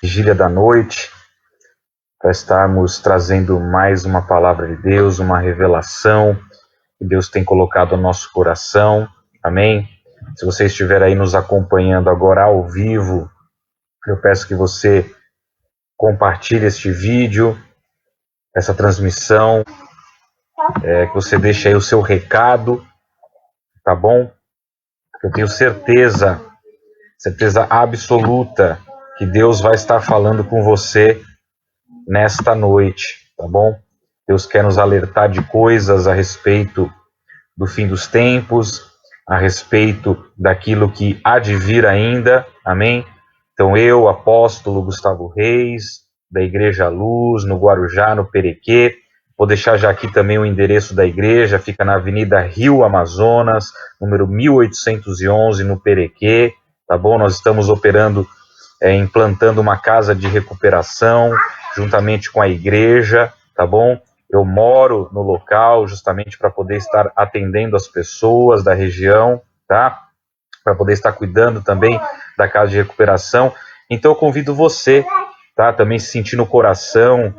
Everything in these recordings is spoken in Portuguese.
Vigília da noite, para estarmos trazendo mais uma palavra de Deus, uma revelação que Deus tem colocado no nosso coração, amém? Se você estiver aí nos acompanhando agora ao vivo, eu peço que você compartilhe este vídeo, essa transmissão, que você deixe aí o seu recado, tá bom? Eu tenho certeza absoluta que Deus vai estar falando com você nesta noite, tá bom? Deus quer nos alertar de coisas a respeito do fim dos tempos, a respeito daquilo que há de vir ainda, amém? Então eu, apóstolo Gustavo Reis, da Igreja Luz, no Guarujá, no Perequê, vou deixar já aqui também o endereço da igreja, fica na Avenida Rio Amazonas, número 1811, no Perequê, tá bom? Nós estamos operando, implantando uma casa de recuperação, juntamente com a igreja, tá bom? Eu moro no local justamente para poder estar atendendo as pessoas da região, tá? Para poder estar cuidando também da casa de recuperação. Então eu convido você, tá? Também se sentir no coração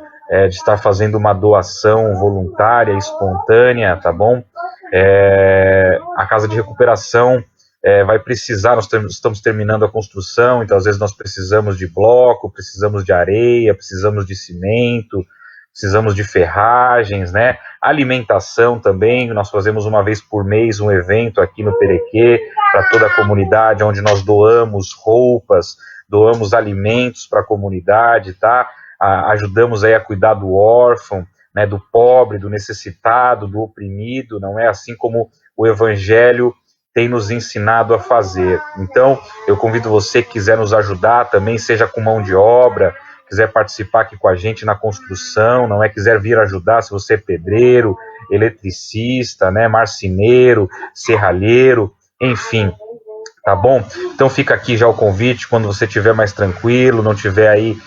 de estar fazendo uma doação voluntária, espontânea, tá bom? A casa de recuperação vai precisar, nós estamos terminando a construção, então às vezes nós precisamos de bloco, precisamos de areia, precisamos de cimento, precisamos de ferragens, né? Alimentação também, nós fazemos uma vez por mês um evento aqui no Perequê, para toda a comunidade, onde nós doamos roupas, doamos alimentos para a comunidade, tá? Ajudamos aí a cuidar do órfão, né, do pobre, do necessitado, do oprimido, não é assim como o Evangelho tem nos ensinado a fazer. Então, eu convido você que quiser nos ajudar também, seja com mão de obra, quiser participar aqui com a gente na construção, não é? Quiser vir ajudar, se você é pedreiro, eletricista, né, marceneiro, serralheiro, enfim, tá bom? Então fica aqui já o convite, quando você estiver mais tranquilo, não estiver aí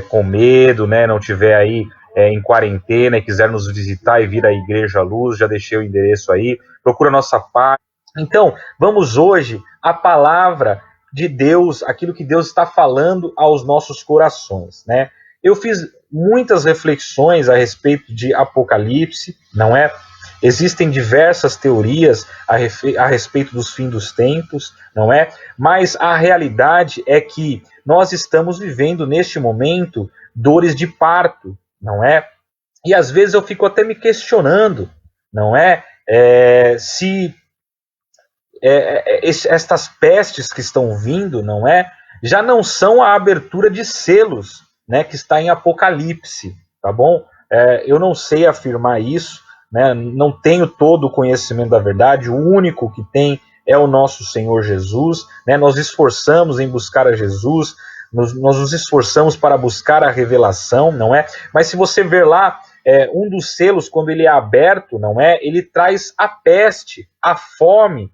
com medo, né, não estiver aí em quarentena e quiser nos visitar e vir à Igreja Luz, já deixei o endereço aí, procura a nossa página. Então, vamos hoje à palavra de Deus, aquilo que Deus está falando aos nossos corações, né? Eu fiz muitas reflexões a respeito de Apocalipse, não é? Existem diversas teorias a respeito dos fins dos tempos, não é? Mas a realidade é que nós estamos vivendo neste momento dores de parto, não é? E às vezes eu fico até me questionando, não é? Se estas pestes que estão vindo, não é? Já não são a abertura de selos, né? Que está em Apocalipse, tá bom? Eu não sei afirmar isso, né? Não tenho todo o conhecimento da verdade, o único que tem é o nosso Senhor Jesus, né? Nós esforçamos em buscar a Jesus, nós nos esforçamos para buscar a revelação, não é? Mas se você ver lá, um dos selos, quando ele é aberto, não é? Ele traz a peste, a fome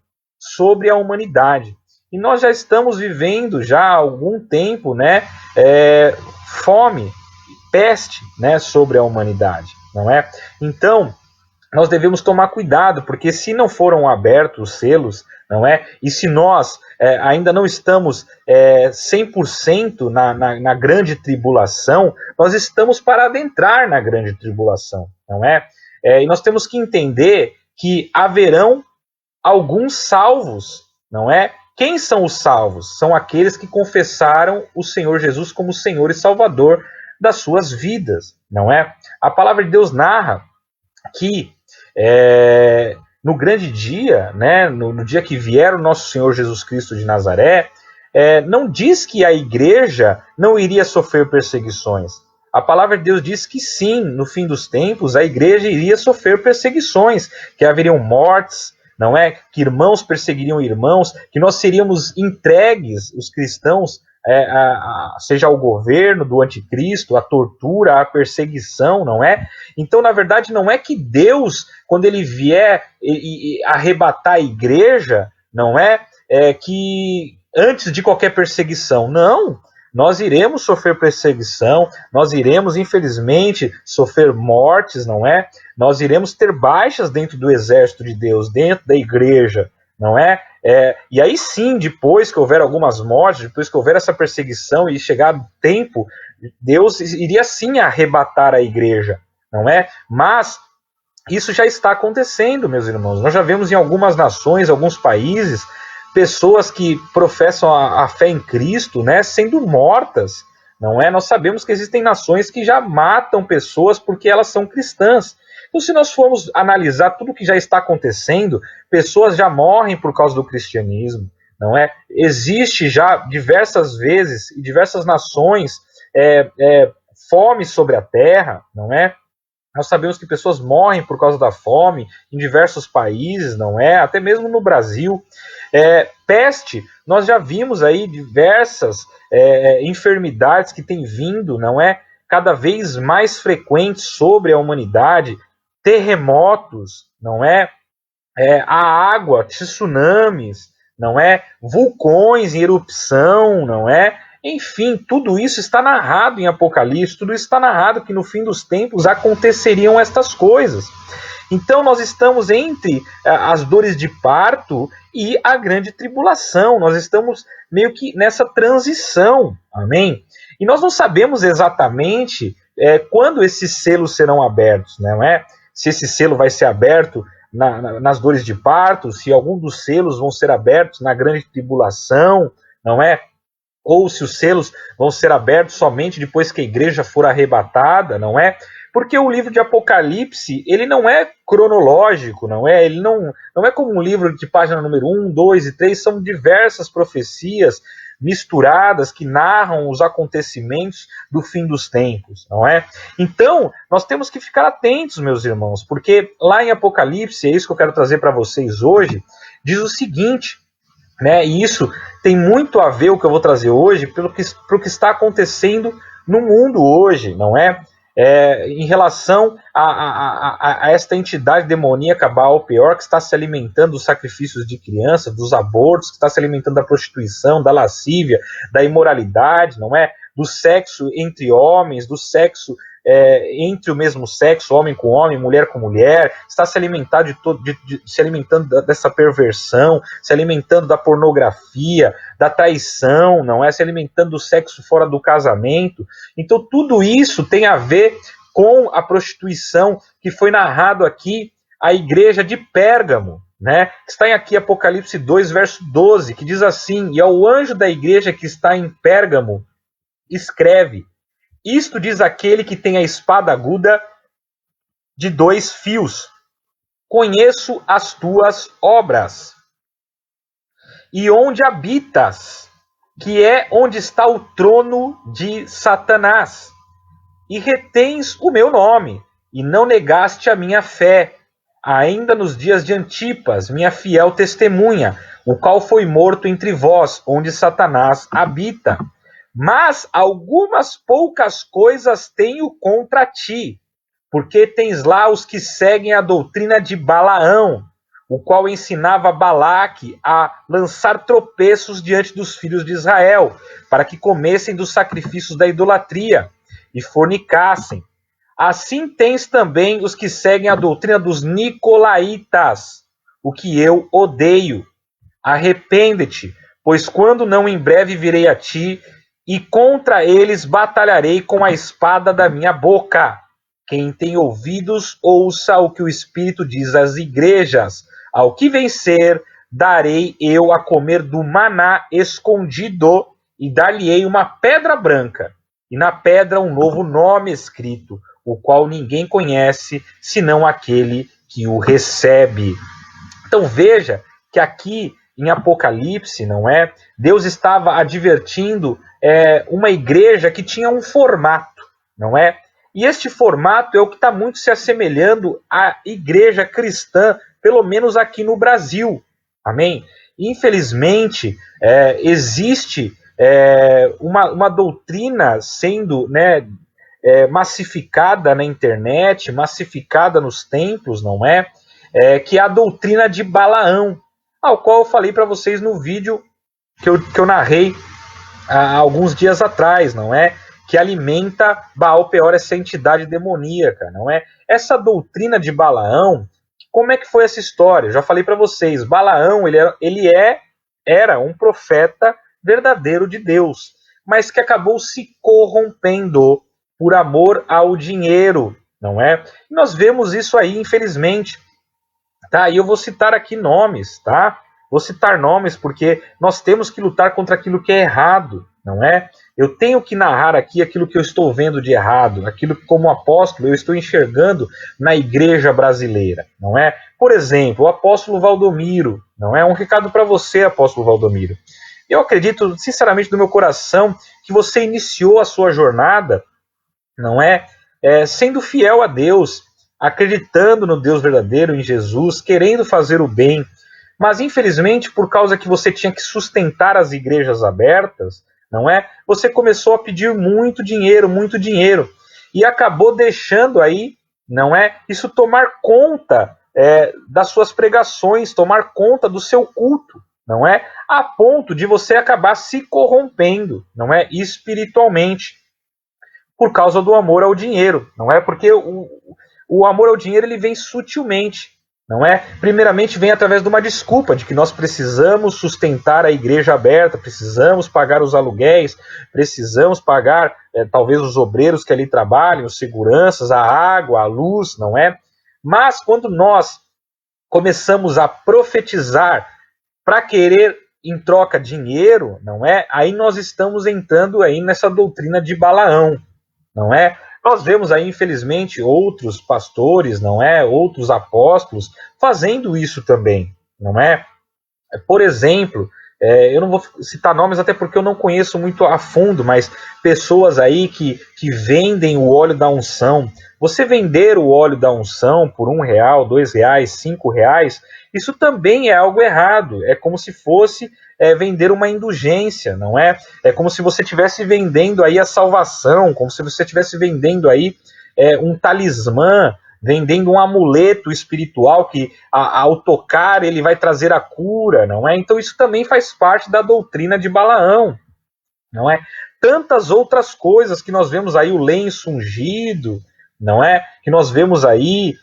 sobre a humanidade. E nós já estamos vivendo já há algum tempo, né? Fome, peste, né? Sobre a humanidade, não é? Então, nós devemos tomar cuidado, porque se não foram abertos os selos, não é? E se nós ainda não estamos 100% na grande tribulação, nós estamos para adentrar na grande tribulação, não é? E nós temos que entender que haverão alguns salvos, não é? Quem são os salvos? São aqueles que confessaram o Senhor Jesus como Senhor e Salvador das suas vidas, não é? A palavra de Deus narra que no grande dia, né, no dia que vier o nosso Senhor Jesus Cristo de Nazaré, não diz que a igreja não iria sofrer perseguições. A palavra de Deus diz que sim, no fim dos tempos, a igreja iria sofrer perseguições, que haveriam mortes, não é? Que irmãos perseguiriam irmãos, que nós seríamos entregues, os cristãos, seja ao governo do anticristo, à tortura, à perseguição, não é? Então, na verdade, não é que Deus, quando ele vier e arrebatar a igreja, não é? Que antes de qualquer perseguição, não. Nós iremos sofrer perseguição, nós iremos, infelizmente, sofrer mortes, não é? Nós iremos ter baixas dentro do exército de Deus, dentro da igreja, não é? E aí sim, depois que houver algumas mortes, depois que houver essa perseguição e chegar o tempo, Deus iria sim arrebatar a igreja, não é? Mas isso já está acontecendo, meus irmãos. Nós já vemos em algumas nações, alguns países, pessoas que professam a fé em Cristo, né, sendo mortas, não é? Nós sabemos que existem nações que já matam pessoas porque elas são cristãs. Então, se nós formos analisar tudo o que já está acontecendo, pessoas já morrem por causa do cristianismo, não é? Existe já diversas vezes, em diversas nações, fome sobre a terra, não é? Nós sabemos que pessoas morrem por causa da fome em diversos países, não é? Até mesmo no Brasil. Peste, nós já vimos aí diversas enfermidades que têm vindo, não é? Cada vez mais frequentes sobre a humanidade. Terremotos, não é? A água, tsunamis, não é? Vulcões em erupção, não é? Enfim, tudo isso está narrado em Apocalipse, tudo isso está narrado que no fim dos tempos aconteceriam estas coisas. Então nós estamos entre as dores de parto e a grande tribulação, nós estamos meio que nessa transição, amém? E nós não sabemos exatamente quando esses selos serão abertos, não é? Se esse selo vai ser aberto nas dores de parto, se algum dos selos vão ser abertos na grande tribulação, não é? Ou se os selos vão ser abertos somente depois que a igreja for arrebatada, não é? Porque o livro de Apocalipse, ele não é cronológico, não é? Ele não é como um livro de página número 1, 2 e 3, são diversas profecias misturadas que narram os acontecimentos do fim dos tempos, não é? Então, nós temos que ficar atentos, meus irmãos, porque lá em Apocalipse, é isso que eu quero trazer para vocês hoje, diz o seguinte, né? E isso tem muito a ver, o que eu vou trazer hoje, pelo que está acontecendo no mundo hoje, não é? Em relação a esta entidade demoníaca Baal-Peor, que está se alimentando dos sacrifícios de crianças, dos abortos, que está se alimentando da prostituição, da lascívia, da imoralidade, não é? Do sexo entre homens, do sexo entre o mesmo sexo, homem com homem, mulher com mulher, está se alimentando se alimentando dessa perversão, se alimentando da pornografia, da traição, não é? Se alimentando do sexo fora do casamento. Então tudo isso tem a ver com a prostituição que foi narrado aqui a igreja de Pérgamo, né? Está aqui Apocalipse 2, verso 12, que diz assim: e ao anjo da igreja que está em Pérgamo escreve: isto diz aquele que tem a espada aguda de 2 fios. Conheço as tuas obras. E onde habitas, que é onde está o trono de Satanás. E retens o meu nome, e não negaste a minha fé, ainda nos dias de Antipas, minha fiel testemunha, o qual foi morto entre vós, onde Satanás habita. Mas algumas poucas coisas tenho contra ti, porque tens lá os que seguem a doutrina de Balaão, o qual ensinava Balaque a lançar tropeços diante dos filhos de Israel, para que comessem dos sacrifícios da idolatria e fornicassem. Assim tens também os que seguem a doutrina dos nicolaítas, o que eu odeio. Arrepende-te, pois quando não em breve virei a ti, e contra eles batalharei com a espada da minha boca. Quem tem ouvidos, ouça o que o Espírito diz às igrejas. Ao que vencer, darei eu a comer do maná escondido, e dar-lhe-ei uma pedra branca, e na pedra um novo nome escrito, o qual ninguém conhece, senão aquele que o recebe. Então veja que aqui em Apocalipse, não é? Deus estava advertindo uma igreja que tinha um formato, não é? E este formato é o que está muito se assemelhando à igreja cristã, pelo menos aqui no Brasil, amém? Infelizmente, existe uma doutrina sendo, né, massificada na internet, massificada nos templos, não é? Que é a doutrina de Balaão, ao qual eu falei para vocês no vídeo que eu narrei há alguns dias atrás, não é? Que alimenta Baal-Peor, essa entidade demoníaca, não é? Essa doutrina de Balaão Como é que foi essa história? Eu já falei para vocês, Balaão era um profeta verdadeiro de Deus, mas que acabou se corrompendo por amor ao dinheiro, não é? E nós vemos isso aí, infelizmente. Tá? E eu vou citar aqui nomes, tá? Vou citar nomes porque nós temos que lutar contra aquilo que é errado, não é? Eu tenho que narrar aqui aquilo que eu estou vendo de errado, aquilo que, como apóstolo, eu estou enxergando na igreja brasileira, não é? Por exemplo, o apóstolo Valdomiro, não é? Um recado para você, apóstolo Valdomiro. Eu acredito, sinceramente, no meu coração, que você iniciou a sua jornada, não é? Sendo fiel a Deus, acreditando no Deus verdadeiro, em Jesus, querendo fazer o bem, mas infelizmente por causa que você tinha que sustentar as igrejas abertas, não é? Você começou a pedir muito dinheiro, e acabou deixando aí, não é? Isso tomar conta das suas pregações, tomar conta do seu culto, não é? A ponto de você acabar se corrompendo, não é? Espiritualmente, por causa do amor ao dinheiro, não é? Porque o amor ao dinheiro ele vem sutilmente, não é? Primeiramente vem através de uma desculpa de que nós precisamos sustentar a igreja aberta, precisamos pagar os aluguéis, precisamos pagar talvez os obreiros que ali trabalham, os seguranças, a água, a luz, não é? Mas quando nós começamos a profetizar para querer em troca dinheiro, não é? Aí nós estamos entrando aí nessa doutrina de Balaão, não é? Nós vemos aí, infelizmente, outros pastores, não é? Outros apóstolos fazendo isso também, não é? Por exemplo, eu não vou citar nomes até porque eu não conheço muito a fundo, mas pessoas aí que vendem o óleo da unção. Você vender o óleo da unção por R$1, R$2, R$5, isso também é algo errado. É como se fosse vender uma indulgência, não é? É como se você estivesse vendendo aí a salvação, como se você estivesse vendendo aí um talismã, vendendo um amuleto espiritual que ao tocar ele vai trazer a cura, não é? Então isso também faz parte da doutrina de Balaão, não é? Tantas outras coisas que nós vemos aí, o lenço ungido, não é? Que nós vemos aí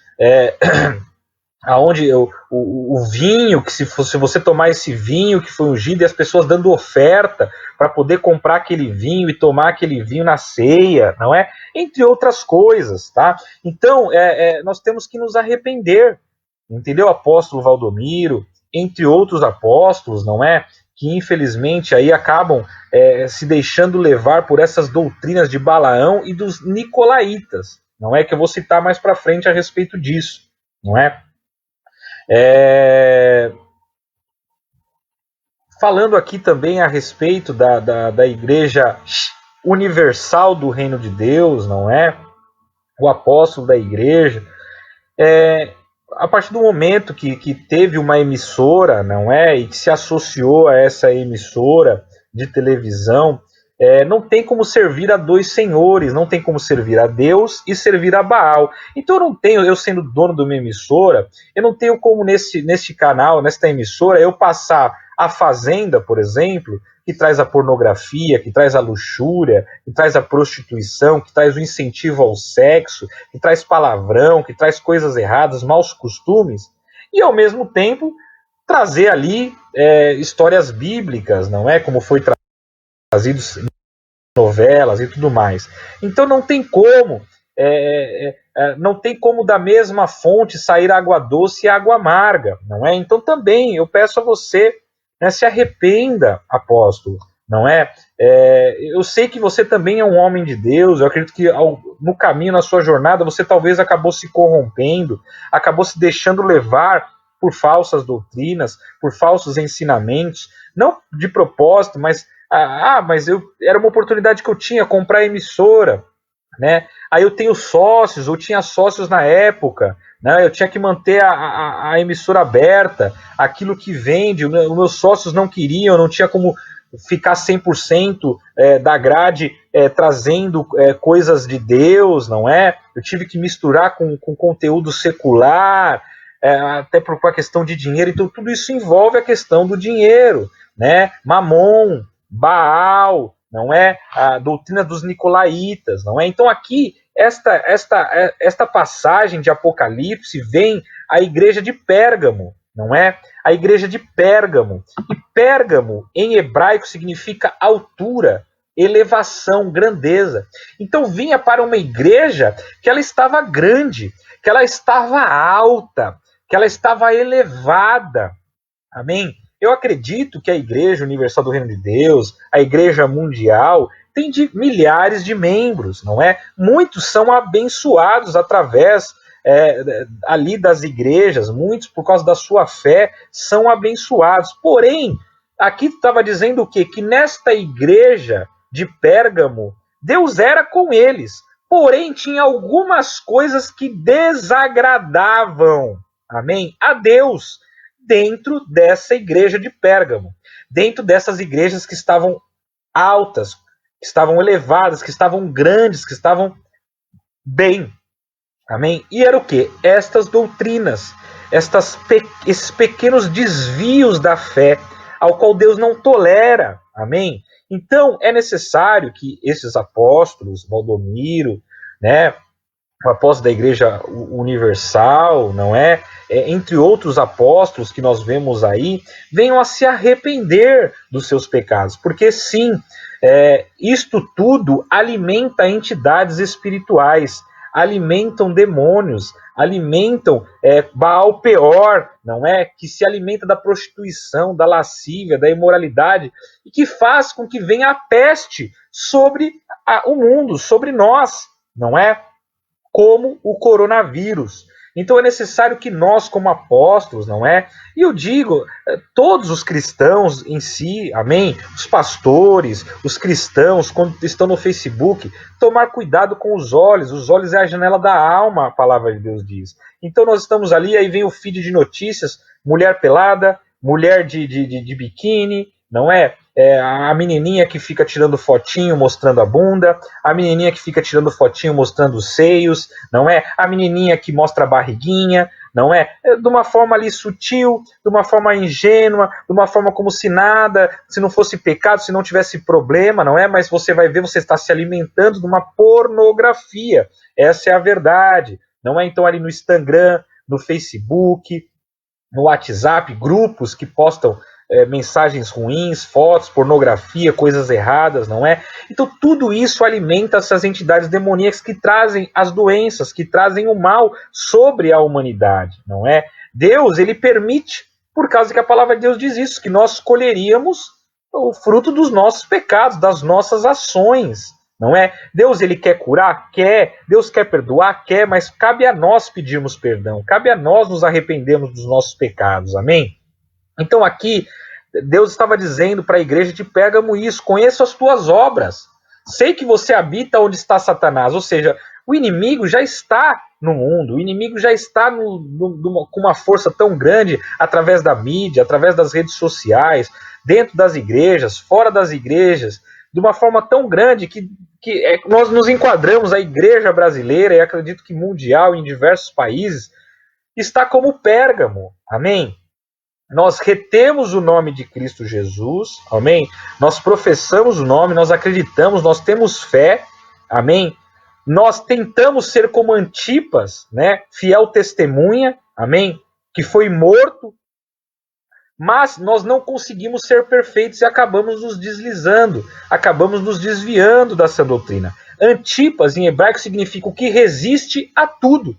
aonde o vinho, que se você tomar esse vinho que foi ungido e as pessoas dando oferta para poder comprar aquele vinho e tomar aquele vinho na ceia, não é? Entre outras coisas, tá? Então, nós temos que nos arrepender, entendeu? Apóstolo Valdomiro, entre outros apóstolos, não é? Que infelizmente aí acabam se deixando levar por essas doutrinas de Balaão e dos nicolaítas, não é? Que eu vou citar mais para frente a respeito disso, não é? Falando aqui também a respeito da Igreja Universal do Reino de Deus, não é? O apóstolo da igreja. A partir do momento que teve uma emissora, não é? E que se associou a essa emissora de televisão, não tem como servir a dois senhores, não tem como servir a Deus e servir a Baal. Então eu sendo dono de uma emissora, eu não tenho como neste canal, nesta emissora, eu passar a Fazenda, por exemplo, que traz a pornografia, que traz a luxúria, que traz a prostituição, que traz o incentivo ao sexo, que traz palavrão, que traz coisas erradas, maus costumes, e ao mesmo tempo trazer ali histórias bíblicas, não é? Como foi trazidos novelas e tudo mais. Então não tem como da mesma fonte sair água doce e água amarga, não é? Então também eu peço a você, né, se arrependa, apóstolo, não é? Eu sei que você também é um homem de Deus, eu acredito que no caminho, na sua jornada, você talvez acabou se corrompendo, acabou se deixando levar por falsas doutrinas, por falsos ensinamentos, não de propósito, mas era uma oportunidade que eu tinha, comprar emissora, né? Aí eu tenho sócios, eu tinha sócios na época, né? Eu tinha que manter a emissora aberta, aquilo que vende, os meus sócios não queriam, não tinha como ficar 100% da grade trazendo coisas de Deus, não é? Eu tive que misturar com conteúdo secular, até por uma questão de dinheiro, então tudo isso envolve a questão do dinheiro, né? Mamon, Baal, não é? A doutrina dos nicolaítas, não é? Então aqui, esta passagem de Apocalipse vem a igreja de Pérgamo, não é? A igreja de Pérgamo. E Pérgamo, em hebraico, significa altura, elevação, grandeza. Então vinha para uma igreja que ela estava grande, que ela estava alta, que ela estava elevada. Amém? Eu acredito que a Igreja Universal do Reino de Deus, a Igreja Mundial, tem milhares de membros, não é? Muitos são abençoados através ali das igrejas, muitos, por causa da sua fé, são abençoados. Porém, aqui estava dizendo o quê? Que nesta igreja de Pérgamo, Deus era com eles, porém tinha algumas coisas que desagradavam, amém, a Deus, dentro dessa igreja de Pérgamo, dentro dessas igrejas que estavam altas, que estavam elevadas, que estavam grandes, que estavam bem. Amém? E era o quê? Estas doutrinas, esses pequenos desvios da fé, ao qual Deus não tolera. Amém? Então, é necessário que esses apóstolos, Valdomiro, né, o apóstolo da Igreja Universal, não é? Entre outros apóstolos que nós vemos aí, venham a se arrepender dos seus pecados, porque sim, isto tudo alimenta entidades espirituais, alimentam demônios, alimentam Baal Peor, não é? Que se alimenta da prostituição, da lascívia, da imoralidade, e que faz com que venha a peste sobre o mundo, sobre nós, não é? Como o coronavírus. Então é necessário que nós, como apóstolos, não é? E eu digo, todos os cristãos em si, amém? Os pastores, os cristãos, quando estão no Facebook, tomar cuidado com os olhos é a janela da alma, a palavra de Deus diz. Então nós estamos ali, aí vem o feed de notícias, mulher pelada, mulher de biquíni, não é? A menininha que fica tirando fotinho mostrando a bunda, a menininha que fica tirando fotinho mostrando os seios, não é? A menininha que mostra a barriguinha, não é? De uma forma ali sutil, de uma forma ingênua, de uma forma como se nada, se não fosse pecado, se não tivesse problema, não é? Mas você vai ver, você está se alimentando de uma pornografia. Essa é a verdade, não é? Então ali no Instagram, no Facebook, no WhatsApp, grupos que postam mensagens ruins, fotos, pornografia, coisas erradas, não é? Então tudo isso alimenta essas entidades demoníacas que trazem as doenças, que trazem o mal sobre a humanidade, não é? Deus, ele permite, por causa que a palavra de Deus diz isso, que nós colheríamos o fruto dos nossos pecados, das nossas ações, não é? Deus, ele quer curar? Quer. Deus quer perdoar? Quer, mas cabe a nós pedirmos perdão, cabe a nós nos arrependermos dos nossos pecados, amém? Então aqui, Deus estava dizendo para a igreja de Pérgamo isso: conheço as tuas obras, sei que você habita onde está Satanás, ou seja, o inimigo já está no mundo, o inimigo já está com uma força tão grande através da mídia, através das redes sociais, dentro das igrejas, fora das igrejas, de uma forma tão grande que nós nos enquadramos, a igreja brasileira, e acredito que mundial, em diversos países, está como Pérgamo, amém? Nós retemos o nome de Cristo Jesus, amém? Nós professamos o nome, nós acreditamos, nós temos fé, amém? Nós tentamos ser como Antipas, né? Fiel testemunha, amém? Que foi morto, mas nós não conseguimos ser perfeitos e acabamos nos deslizando, acabamos nos desviando da sã doutrina. Antipas, em hebraico, significa o que resiste a tudo.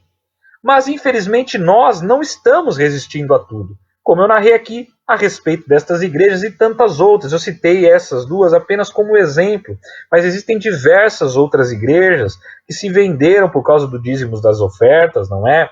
Mas, infelizmente, nós não estamos resistindo a tudo. Como eu narrei aqui a respeito destas igrejas e tantas outras. Eu citei essas duas apenas como exemplo, mas existem diversas outras igrejas que se venderam por causa do dízimos das ofertas, não é?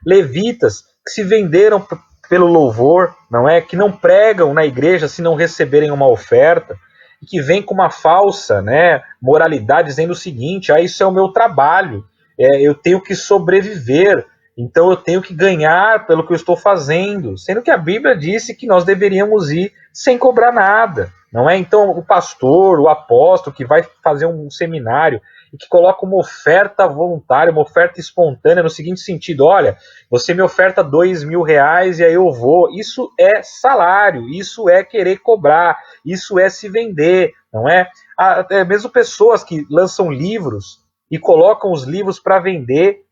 Levitas que se venderam pelo louvor, não é? Que não pregam na igreja se não receberem uma oferta, e que vêm com uma falsa, né, moralidade dizendo o seguinte: isso é o meu trabalho, eu tenho que sobreviver, Então eu tenho que ganhar pelo que eu estou fazendo, sendo que a Bíblia disse que nós deveríamos ir sem cobrar nada, não é? Então o pastor, o apóstolo que vai fazer um seminário e que coloca uma oferta voluntária, uma oferta espontânea no seguinte sentido: olha, você me oferta R$2.000 e aí eu vou. Isso é salário, isso é querer cobrar, isso é se vender, não é? Até mesmo pessoas que lançam livros e colocam os livros para vender,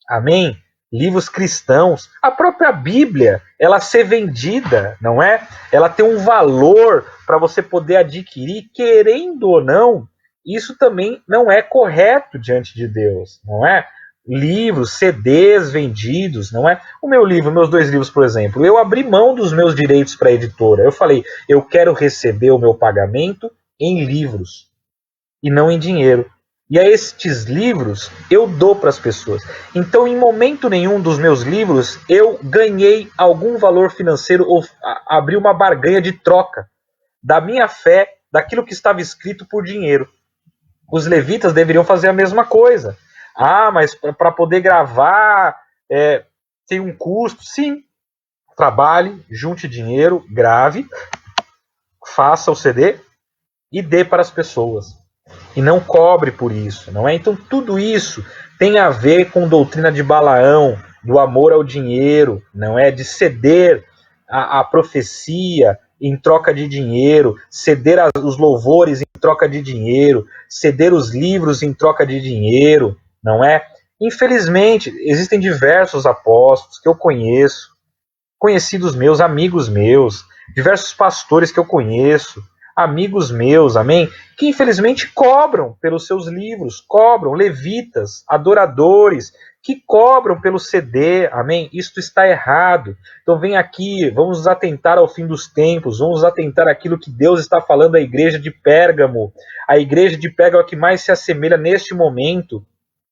amém? Livros cristãos, a própria Bíblia, ela ser vendida, não é? Ela tem um valor para você poder adquirir, querendo ou não, isso também não é correto diante de Deus, não é? Livros, CDs vendidos, não é? O meu livro, meus 2 livros, por exemplo, eu abri mão dos meus direitos para a editora. Eu falei, eu quero receber o meu pagamento em livros e não em dinheiro. E a estes livros eu dou para as pessoas. Então, em momento nenhum dos meus livros, eu ganhei algum valor financeiro ou abri uma barganha de troca da minha fé, daquilo que estava escrito por dinheiro. Os levitas deveriam fazer a mesma coisa. Ah, mas para poder gravar tem um custo. Sim, trabalhe, junte dinheiro, grave, faça o CD e dê para as pessoas. E não cobre por isso, não é? Então tudo isso tem a ver com doutrina de Balaão, do amor ao dinheiro, não é? De ceder a profecia em troca de dinheiro, ceder os louvores em troca de dinheiro, ceder os livros em troca de dinheiro, não é? Infelizmente, existem diversos apóstolos que eu conheço, conhecidos meus, amigos meus, diversos pastores que eu conheço, amigos meus, amém? Que infelizmente cobram pelos seus livros, cobram, levitas, adoradores, que cobram pelo CD, amém? Isto está errado. Então vem aqui, vamos nos atentar ao fim dos tempos, vamos nos atentar àquilo que Deus está falando à igreja de Pérgamo. A igreja de Pérgamo é a que mais se assemelha neste momento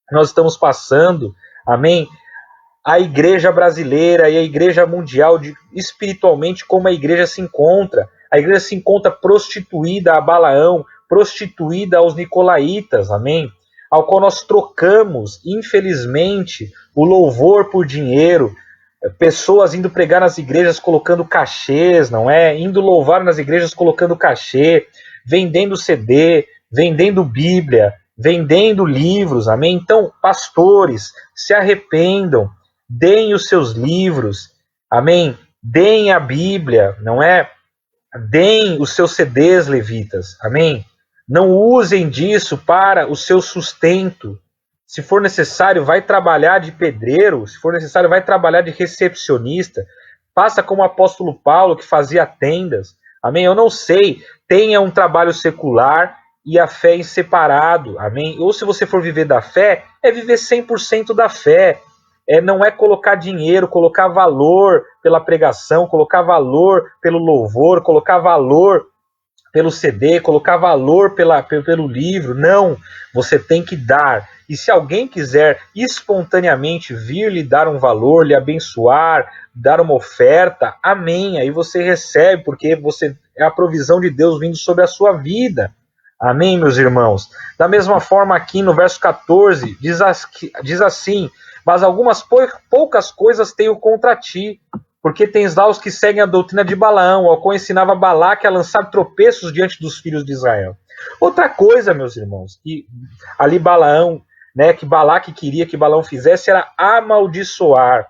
que nós estamos passando, amém? A igreja brasileira e a igreja mundial, espiritualmente, como a igreja se encontra. A igreja se encontra prostituída a Balaão, prostituída aos nicolaítas, amém? Ao qual nós trocamos, infelizmente, o louvor por dinheiro, pessoas indo pregar nas igrejas colocando cachês, não é? Indo louvar nas igrejas colocando cachê, vendendo CD, vendendo Bíblia, vendendo livros, amém? Então, pastores, se arrependam, deem os seus livros, amém? Deem a Bíblia, não é? Deem os seus CDs, levitas, amém? Não usem disso para o seu sustento. Se for necessário, vai trabalhar de pedreiro, se for necessário, vai trabalhar de recepcionista. Faça como o apóstolo Paulo, que fazia tendas, amém? Eu não sei, tenha um trabalho secular e a fé em separado, amém? Ou se você for viver da fé, é viver 100% da fé. Não é colocar dinheiro, colocar valor pela pregação, colocar valor pelo louvor, colocar valor pelo CD, colocar valor pelo livro. Não, você tem que dar. E se alguém quiser espontaneamente vir lhe dar um valor, lhe abençoar, dar uma oferta, amém. Aí você recebe, porque é a provisão de Deus vindo sobre a sua vida. Amém, meus irmãos? Da mesma forma aqui no verso 14, diz assim: mas algumas poucas coisas tenho contra ti, porque tens lá os que seguem a doutrina de Balaão, ao qual ensinava Balaque a lançar tropeços diante dos filhos de Israel. Outra coisa, meus irmãos, que ali Balaão, né, que Balaque queria que Balaão fizesse, era amaldiçoar.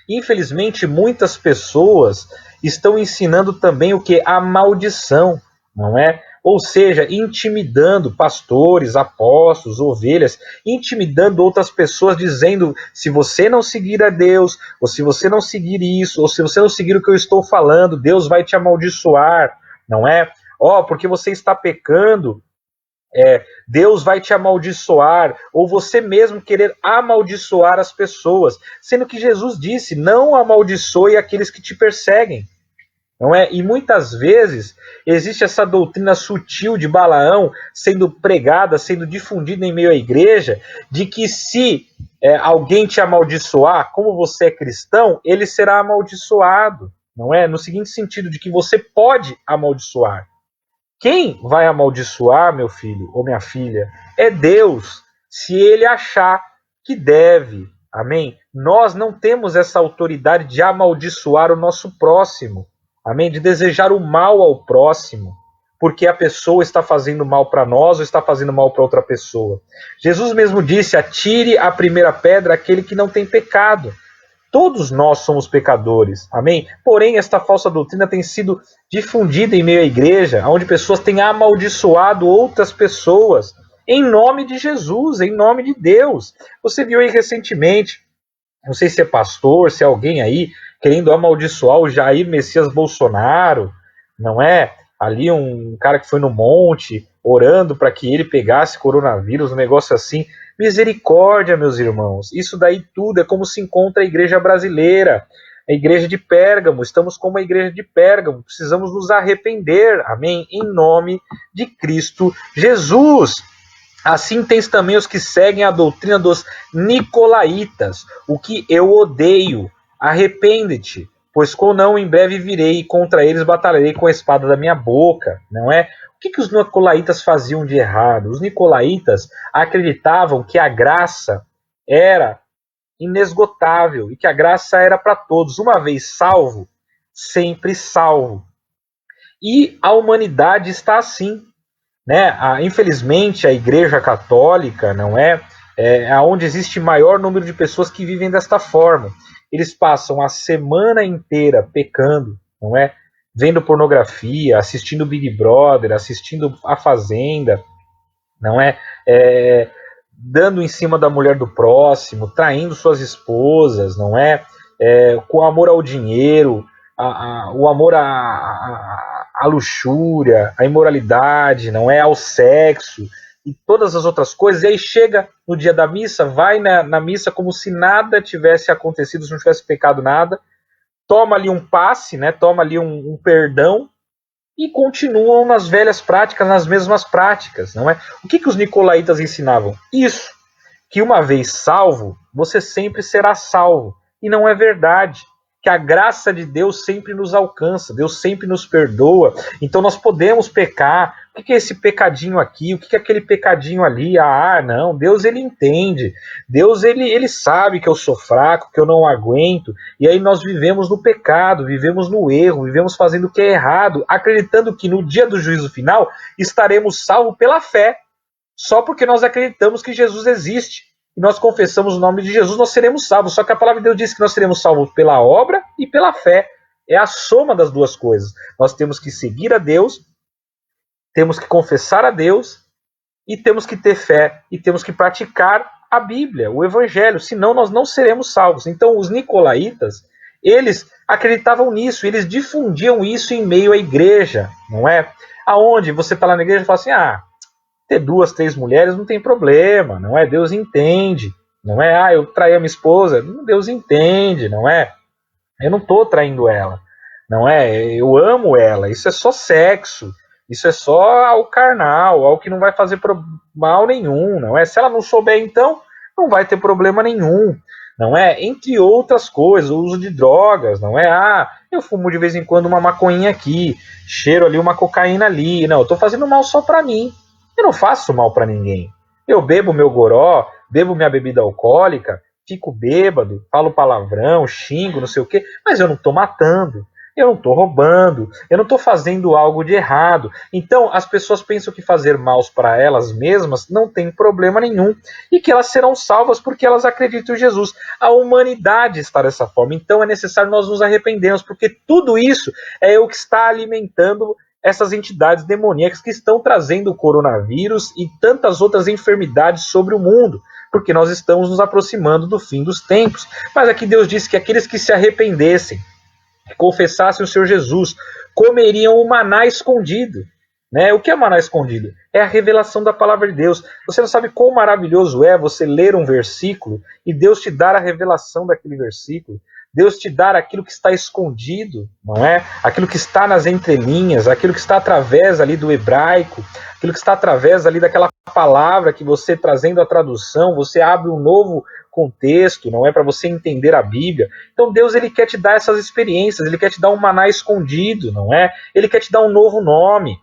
Infelizmente, muitas pessoas estão ensinando também o que? A maldição, não é? Ou seja, intimidando pastores, apóstolos, ovelhas, intimidando outras pessoas, dizendo: se você não seguir a Deus, ou se você não seguir isso, ou se você não seguir o que eu estou falando, Deus vai te amaldiçoar, não é? Porque você está pecando, Deus vai te amaldiçoar, ou você mesmo querer amaldiçoar as pessoas, sendo que Jesus disse: não amaldiçoe aqueles que te perseguem. Não é? E muitas vezes existe essa doutrina sutil de Balaão sendo pregada, sendo difundida em meio à igreja, de que se alguém te amaldiçoar, como você é cristão, ele será amaldiçoado, não é? No seguinte sentido, de que você pode amaldiçoar. Quem vai amaldiçoar, meu filho ou minha filha, é Deus, se ele achar que deve, Amém? Nós não temos essa autoridade de amaldiçoar o nosso próximo. Amém? De desejar o mal ao próximo, porque a pessoa está fazendo mal para nós ou está fazendo mal para outra pessoa. Jesus mesmo disse: atire a primeira pedra aquele que não tem pecado. Todos nós somos pecadores, amém? Porém, esta falsa doutrina tem sido difundida em meio à igreja, onde pessoas têm amaldiçoado outras pessoas, em nome de Jesus, em nome de Deus. Você viu aí recentemente, não sei se é pastor, se é alguém aí, querendo amaldiçoar o Jair Messias Bolsonaro, não é? Ali um cara que foi no monte, orando para que ele pegasse coronavírus, um negócio assim. Misericórdia, meus irmãos. Isso daí tudo é como se encontra a igreja brasileira, a igreja de Pérgamo. Estamos como a igreja de Pérgamo. Precisamos nos arrepender, amém? Em nome de Cristo Jesus. Assim tens também os que seguem a doutrina dos nicolaítas, o que eu odeio. Arrepende-te, pois com não em breve virei e contra eles batalharei com a espada da minha boca, não é? O que os nicolaítas faziam de errado? Os nicolaítas acreditavam que a graça era inesgotável e que a graça era para todos. Uma vez salvo, sempre salvo. E a humanidade está assim, né? Infelizmente, a Igreja Católica, não é onde existe maior número de pessoas que vivem desta forma. Eles passam a semana inteira pecando, não é? Vendo pornografia, assistindo Big Brother, assistindo A Fazenda, não dando em cima da mulher do próximo, traindo suas esposas, não é? Com amor ao dinheiro, o amor à luxúria, à imoralidade, não é? Ao sexo e todas as outras coisas. E aí chega no dia da missa, vai na missa como se nada tivesse acontecido, se não tivesse pecado nada, toma ali um passe, né? Toma ali um perdão e continuam nas velhas práticas, nas mesmas práticas, não é? O que os nicolaítas ensinavam? Isso, que uma vez salvo, você sempre será salvo. E não é verdade. Que a graça de Deus sempre nos alcança, Deus sempre nos perdoa, então nós podemos pecar. O que é esse pecadinho aqui? O que é aquele pecadinho ali? Não, Deus ele entende, Deus ele sabe que eu sou fraco, que eu não aguento, e aí nós vivemos no pecado, vivemos no erro, vivemos fazendo o que é errado, acreditando que no dia do juízo final estaremos salvos pela fé, só porque nós acreditamos que Jesus existe. E nós confessamos o nome de Jesus, nós seremos salvos. Só que a palavra de Deus diz que nós seremos salvos pela obra e pela fé. É a soma das duas coisas. Nós temos que seguir a Deus, temos que confessar a Deus, e temos que ter fé, e temos que praticar a Bíblia, o Evangelho, senão nós não seremos salvos. Então os nicolaítas, eles acreditavam nisso, eles difundiam isso em meio à igreja, não é? Aonde você está lá na igreja e fala assim, ter 2, 3 mulheres não tem problema, não é? Deus entende, não é? Eu traí a minha esposa, Deus entende, não é? Eu não estou traindo ela, não é? Eu amo ela, isso é só sexo, isso é só algo carnal, algo que não vai fazer mal nenhum, não é? Se ela não souber, então, não vai ter problema nenhum, não é? Entre outras coisas, o uso de drogas, não é? Eu fumo de vez em quando uma maconhinha aqui, cheiro ali uma cocaína ali, não, eu estou fazendo mal só para mim. Eu não faço mal para ninguém. Eu bebo meu goró, bebo minha bebida alcoólica, fico bêbado, falo palavrão, xingo, não sei o quê, mas eu não estou matando, eu não estou roubando, eu não estou fazendo algo de errado. Então, as pessoas pensam que fazer mal para elas mesmas não tem problema nenhum e que elas serão salvas porque elas acreditam em Jesus. A humanidade está dessa forma. Então, é necessário nós nos arrependermos, porque tudo isso é o que está alimentando essas entidades demoníacas que estão trazendo o coronavírus e tantas outras enfermidades sobre o mundo, porque nós estamos nos aproximando do fim dos tempos. Mas aqui Deus disse que aqueles que se arrependessem, que confessassem o Senhor Jesus, comeriam o maná escondido. Né? O que é maná escondido? É a revelação da palavra de Deus. Você não sabe quão maravilhoso é você ler um versículo e Deus te dar a revelação daquele versículo. Deus te dar aquilo que está escondido, não é? Aquilo que está nas entrelinhas, aquilo que está através ali do hebraico, aquilo que está através ali daquela palavra que você, trazendo a tradução, você abre um novo contexto, não é? Para você entender a Bíblia. Então Deus, ele quer te dar essas experiências, ele quer te dar um maná escondido, não é? Ele quer te dar um novo nome,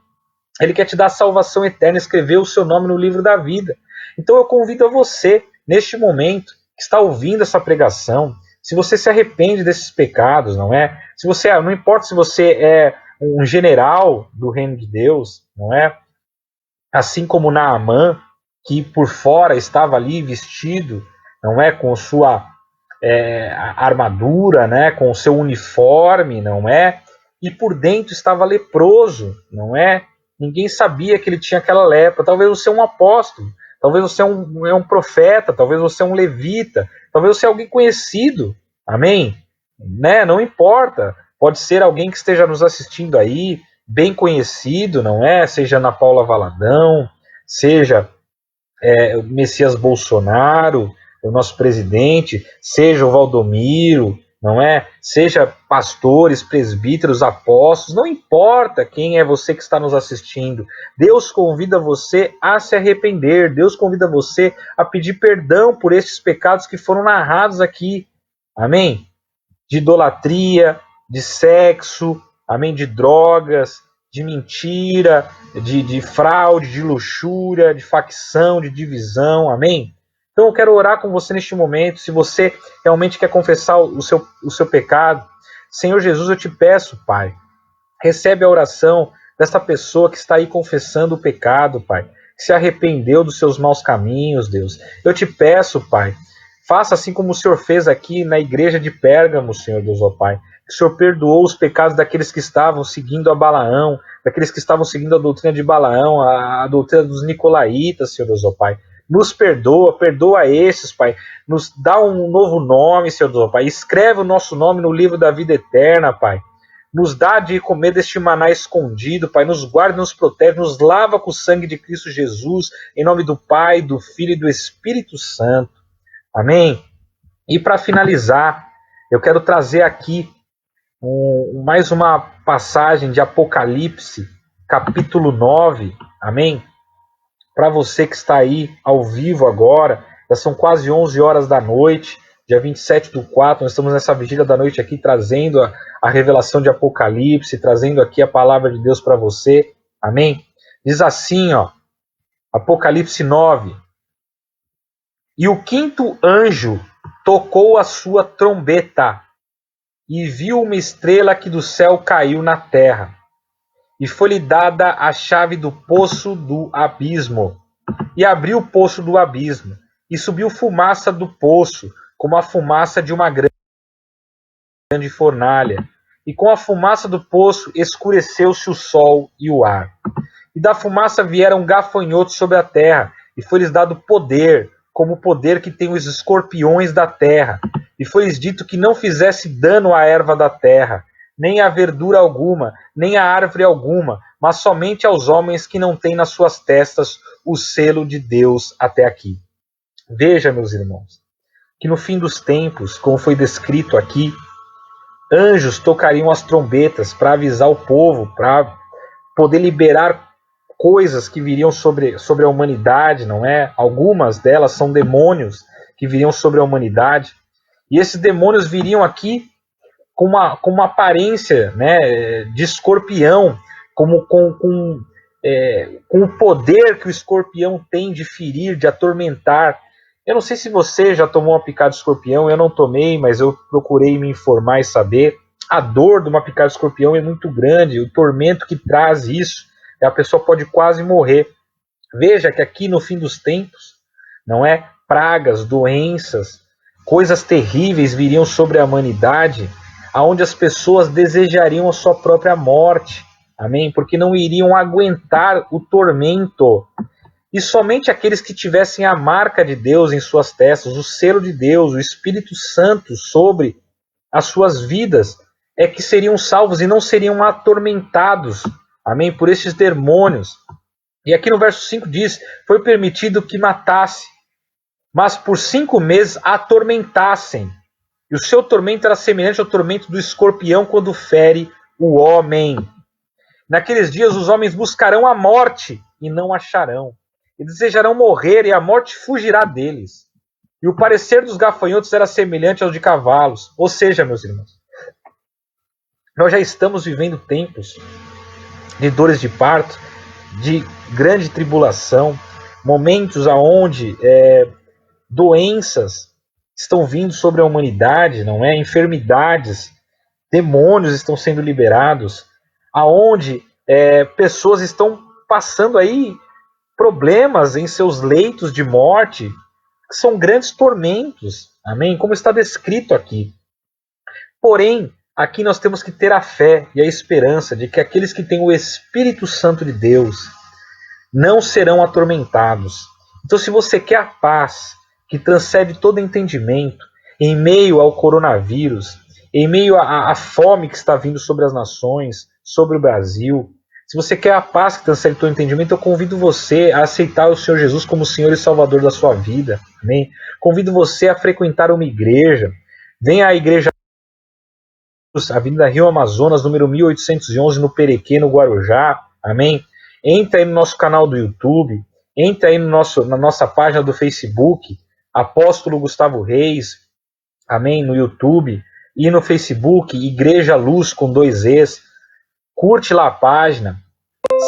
ele quer te dar salvação eterna, escrever o seu nome no livro da vida. Então eu convido a você, neste momento, que está ouvindo essa pregação, se você se arrepende desses pecados, não é? Se você, não importa se você é um general do reino de Deus, não é? Assim como Naamã, que por fora estava ali vestido, não é, com sua armadura, né, com o seu uniforme, não é? E por dentro estava leproso, não é? Ninguém sabia que ele tinha aquela lepra. Talvez você é um apóstolo, talvez você é um profeta, talvez você é um levita, talvez você é alguém conhecido, amém? Né? Não importa, pode ser alguém que esteja nos assistindo aí, bem conhecido, não é? Seja Ana Paula Valadão, seja o Messias Bolsonaro, o nosso presidente, seja o Valdomiro, não é? Seja pastores, presbíteros, apóstolos, não importa quem é você que está nos assistindo. Deus convida você a se arrepender, Deus convida você a pedir perdão por estes pecados que foram narrados aqui, amém? De idolatria, de sexo, amém? De drogas, de mentira, de fraude, de luxúria, de facção, de divisão, amém? Então eu quero orar com você neste momento. Se você realmente quer confessar o seu pecado, Senhor Jesus, eu te peço, Pai, recebe a oração desta pessoa que está aí confessando o pecado, Pai, que se arrependeu dos seus maus caminhos, Deus. Eu te peço, Pai, faça assim como o Senhor fez aqui na igreja de Pérgamo, Senhor Deus, ó Pai. Que o Senhor perdoou os pecados daqueles que estavam seguindo a Balaão, daqueles que estavam seguindo a doutrina de Balaão, a doutrina dos nicolaítas, Senhor Deus, ó Pai. Nos perdoa, perdoa esses, Pai. Nos dá um novo nome, Senhor Deus, ó Pai. Escreve o nosso nome no livro da vida eterna, Pai. Nos dá de comer deste maná escondido, Pai. Nos guarda, nos protege, nos lava com o sangue de Cristo Jesus, em nome do Pai, do Filho e do Espírito Santo. Amém? E para finalizar, eu quero trazer aqui mais uma passagem de Apocalipse, capítulo 9, amém? Para você que está aí ao vivo agora, já são quase 11 horas da noite, dia 27/4, nós estamos nessa vigília da noite aqui, trazendo a revelação de Apocalipse, trazendo aqui a palavra de Deus para você, amém? Diz assim, ó, Apocalipse 9, e o quinto anjo tocou a sua trombeta, e viu uma estrela que do céu caiu na terra, e foi-lhe dada a chave do poço do abismo, e abriu o poço do abismo, e subiu fumaça do poço, como a fumaça de uma grande fornalha, e com a fumaça do poço escureceu-se o sol e o ar. E da fumaça vieram gafanhotos sobre a terra, e foi-lhes dado poder, como o poder que tem os escorpiões da terra, e foi-lhes dito que não fizesse dano à erva da terra, nem à verdura alguma, nem à árvore alguma, mas somente aos homens que não têm nas suas testas o selo de Deus até aqui. Veja, meus irmãos, que no fim dos tempos, como foi descrito aqui, anjos tocariam as trombetas para avisar o povo, para poder liberar coisas que viriam sobre a humanidade, não é? Algumas delas são demônios que viriam sobre a humanidade. E esses demônios viriam aqui com uma aparência, né, de escorpião, com o poder que o escorpião tem de ferir, de atormentar. Eu não sei se você já tomou uma picada de escorpião, eu não tomei, mas eu procurei me informar e saber. A dor de uma picada de escorpião é muito grande, o tormento que traz isso, a pessoa pode quase morrer. Veja que aqui no fim dos tempos, não é? Pragas, doenças, coisas terríveis viriam sobre a humanidade, aonde as pessoas desejariam a sua própria morte, amém? Porque não iriam aguentar o tormento. E somente aqueles que tivessem a marca de Deus em suas testas, o selo de Deus, o Espírito Santo sobre as suas vidas, é que seriam salvos e não seriam atormentados, amém? Por esses demônios. E aqui no verso 5 diz, foi permitido que matasse, mas por 5 meses atormentassem. E o seu tormento era semelhante ao tormento do escorpião quando fere o homem. Naqueles dias os homens buscarão a morte e não acharão. E desejarão morrer e a morte fugirá deles. E o parecer dos gafanhotos era semelhante ao de cavalos. Ou seja, meus irmãos, nós já estamos vivendo tempos de dores de parto, de grande tribulação, momentos onde doenças estão vindo sobre a humanidade, não é? Enfermidades, demônios estão sendo liberados, aonde pessoas estão passando aí problemas em seus leitos de morte, que são grandes tormentos, amém? Como está descrito aqui. Porém, aqui nós temos que ter a fé e a esperança de que aqueles que têm o Espírito Santo de Deus não serão atormentados. Então, se você quer a paz que transcende todo entendimento, em meio ao coronavírus, em meio à fome que está vindo sobre as nações, sobre o Brasil, se você quer a paz que transcende todo entendimento, eu convido você a aceitar o Senhor Jesus como Senhor e Salvador da sua vida. Amém? Convido você a frequentar uma igreja. Venha à igreja Avenida Rio Amazonas, número 1811, no Perequê, no Guarujá. Amém? Entra aí no nosso canal do YouTube, entra aí na nossa página do Facebook, Apóstolo Gustavo Reis, amém? No YouTube e no Facebook, Igreja Luz com 2 Es. Curte lá a página,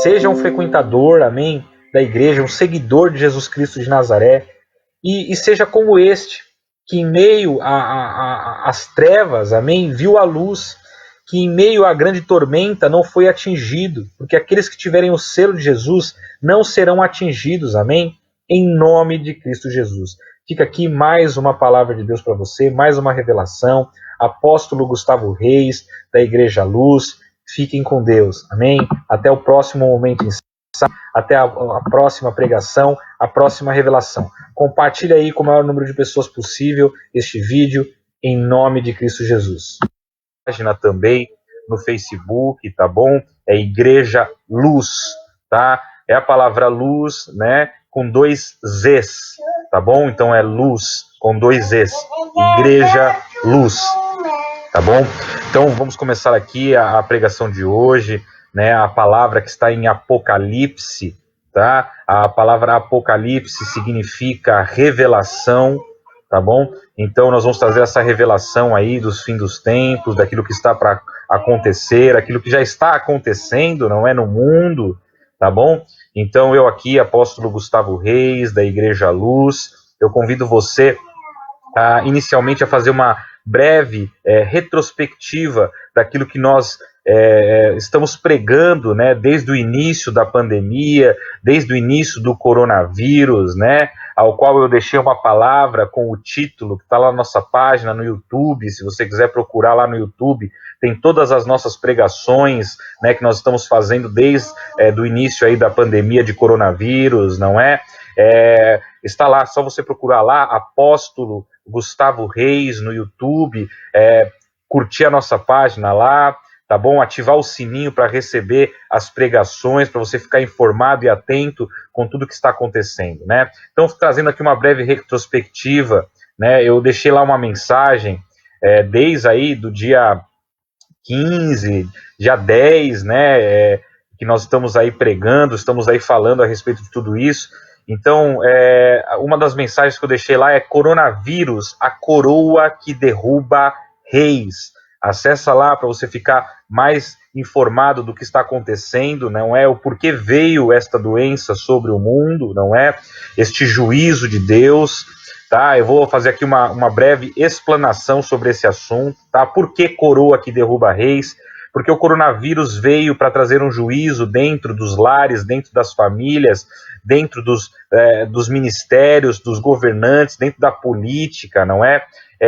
seja um frequentador, amém? Da igreja, um seguidor de Jesus Cristo de Nazaré, e seja como este, que em meio às trevas, amém, viu a luz, que em meio à grande tormenta não foi atingido, porque aqueles que tiverem o selo de Jesus não serão atingidos, amém, em nome de Cristo Jesus. Fica aqui mais uma palavra de Deus para você, mais uma revelação. Apóstolo Gustavo Reis, da Igreja Luz. Fiquem com Deus, amém? Até o próximo momento em até a próxima pregação, a próxima revelação. Compartilhe aí com o maior número de pessoas possível este vídeo, em nome de Cristo Jesus. Página também no Facebook, tá bom? É Igreja Luz, tá? É a palavra luz, né? Com 2 Zs, tá bom? Então é luz com 2 Es. Igreja Luz, tá bom? Então vamos começar aqui a pregação de hoje, né? A palavra que está em Apocalipse, tá? A palavra Apocalipse significa revelação, tá bom? Então nós vamos trazer essa revelação aí dos fins dos tempos, daquilo que está para acontecer, aquilo que já está acontecendo, não é, no mundo, tá bom? Então eu aqui, apóstolo Gustavo Reis, da Igreja Luz, eu convido você inicialmente a fazer uma breve retrospectiva daquilo que nós estamos pregando, né, desde o início da pandemia, desde o início do coronavírus, né, ao qual eu deixei uma palavra com o título, que está lá na nossa página no YouTube. Se você quiser procurar lá no YouTube, tem todas as nossas pregações, né, que nós estamos fazendo desde do início aí da pandemia de coronavírus, não é? Está lá, só você procurar lá, Apóstolo Gustavo Reis no YouTube, curtir a nossa página lá, tá bom? Ativar o sininho para receber as pregações, para você ficar informado e atento com tudo que está acontecendo, né? Então, trazendo aqui uma breve retrospectiva, né? Eu deixei lá uma mensagem desde aí do dia 15, dia 10, né? Que nós estamos aí pregando, estamos aí falando a respeito de tudo isso. Então, uma das mensagens que eu deixei lá é Coronavírus, a coroa que derruba reis. Acessa lá para você ficar mais informado do que está acontecendo, não é? O porquê veio esta doença sobre o mundo, não é? Este juízo de Deus, tá? Eu vou fazer aqui uma breve explanação sobre esse assunto, tá? Por que coroa que derruba reis? Porque o coronavírus veio para trazer um juízo dentro dos lares, dentro das famílias, dentro dos ministérios, dos governantes, dentro da política, não é?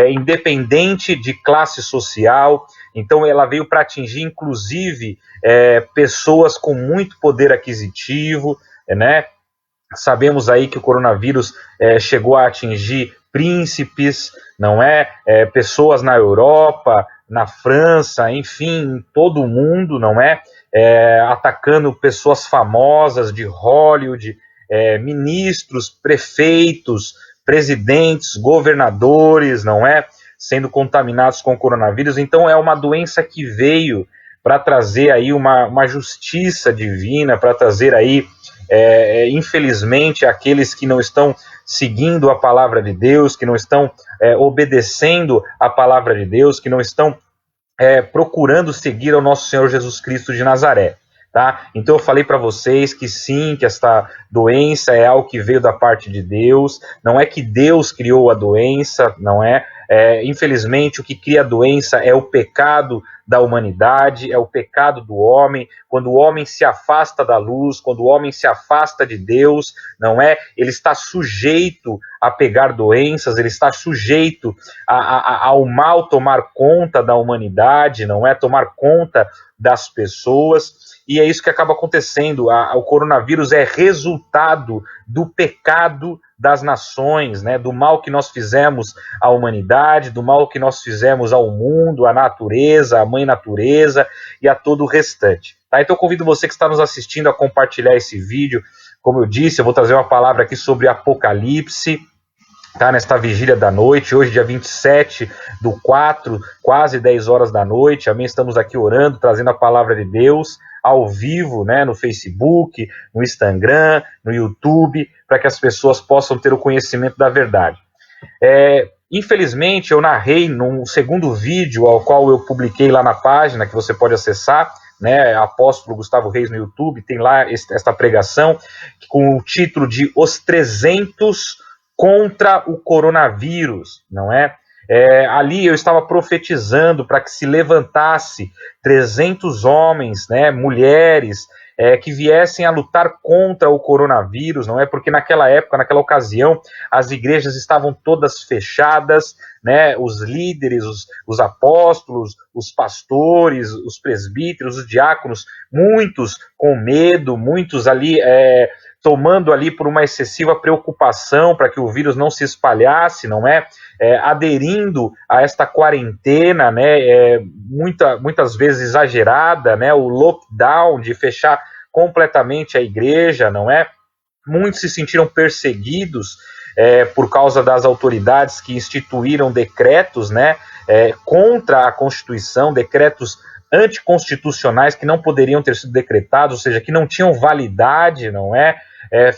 Independente de classe social. Então ela veio para atingir, inclusive, pessoas com muito poder aquisitivo, né? Sabemos aí que o coronavírus chegou a atingir príncipes, não é? Pessoas na Europa, na França, enfim, em todo o mundo, não é? Atacando pessoas famosas de Hollywood, ministros, prefeitos, presidentes, governadores, não é? Sendo contaminados com o coronavírus. Então é uma doença que veio para trazer aí uma justiça divina, para trazer aí, infelizmente, aqueles que não estão seguindo a palavra de Deus, que não estão obedecendo a palavra de Deus, que não estão procurando seguir ao nosso Senhor Jesus Cristo de Nazaré. Tá? Então eu falei para vocês que sim, que esta doença é algo que veio da parte de Deus, não é que Deus criou a doença, não é? Infelizmente o que cria a doença é o pecado da humanidade, é o pecado do homem. Quando o homem se afasta da luz, quando o homem se afasta de Deus, não é? Ele está sujeito a pegar doenças, ele está sujeito ao mal tomar conta da humanidade, não é? Tomar conta das pessoas. E é isso que acaba acontecendo. O coronavírus é resultado do pecado das nações, né? Do mal que nós fizemos à humanidade, do mal que nós fizemos ao mundo, à natureza, à mãe natureza e a todo o restante. Tá? Então eu convido você que está nos assistindo a compartilhar esse vídeo. Como eu disse, eu vou trazer uma palavra aqui sobre Apocalipse, tá, nesta vigília da noite, hoje dia 27/4, quase 10 horas da noite, amém? Estamos aqui orando, trazendo a palavra de Deus ao vivo, né, no Facebook, no Instagram, no YouTube, para que as pessoas possam ter o conhecimento da verdade. Infelizmente, eu narrei num segundo vídeo, ao qual eu publiquei lá na página, que você pode acessar, né, Apóstolo Gustavo Reis no YouTube, tem lá esta pregação, com o título de Os 300 contra o coronavírus, não é? Ali eu estava profetizando para que se levantasse 300 homens, né, mulheres, que viessem a lutar contra o coronavírus, não é? Porque naquela época, naquela ocasião, as igrejas estavam todas fechadas, né? Os líderes, os apóstolos, os pastores, os presbíteros, os diáconos, muitos com medo, muitos ali tomando ali por uma excessiva preocupação para que o vírus não se espalhasse, não é? Aderindo a esta quarentena, né? Muitas vezes exagerada, né? O lockdown de fechar completamente a igreja, não é? Muitos se sentiram perseguidos por causa das autoridades que instituíram decretos, né? Contra a Constituição, decretos anticonstitucionais que não poderiam ter sido decretados, ou seja, que não tinham validade, não é?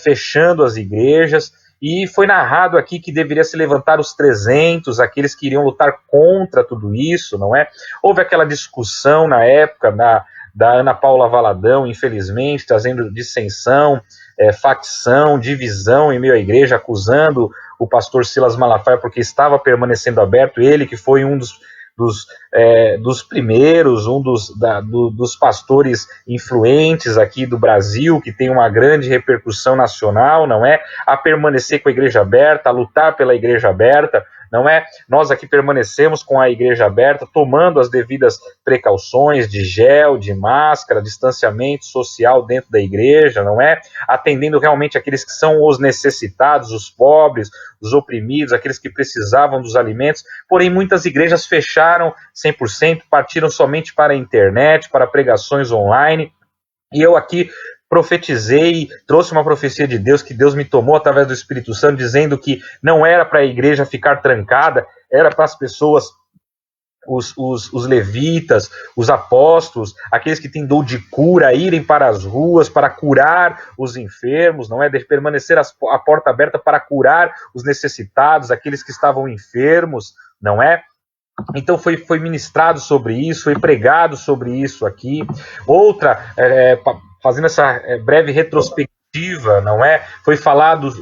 Fechando as igrejas, e foi narrado aqui que deveria se levantar os 300, aqueles que iriam lutar contra tudo isso, não é? Houve aquela discussão na época da Ana Paula Valadão, infelizmente, trazendo dissensão, facção, divisão em meio à igreja, acusando o pastor Silas Malafaia porque estava permanecendo aberto, ele que foi um dos primeiros, dos pastores influentes aqui do Brasil, que tem uma grande repercussão nacional, não é? A permanecer com a igreja aberta, a lutar pela igreja aberta, não é? Nós aqui permanecemos com a igreja aberta, tomando as devidas precauções de gel, de máscara, distanciamento social dentro da igreja, não é? Atendendo realmente aqueles que são os necessitados, os pobres, os oprimidos, aqueles que precisavam dos alimentos. Porém, muitas igrejas fecharam 100%, partiram somente para a internet, para pregações online. E eu aqui profetizei, trouxe uma profecia de Deus, que Deus me tomou através do Espírito Santo, dizendo que não era para a igreja ficar trancada, era para as pessoas, os levitas, os apóstolos, aqueles que têm dom de cura, irem para as ruas para curar os enfermos, não é? De permanecer a porta aberta para curar os necessitados, aqueles que estavam enfermos, não é? Então foi ministrado sobre isso, foi pregado sobre isso aqui. Outra, fazendo essa breve retrospectiva, não é? Foi falado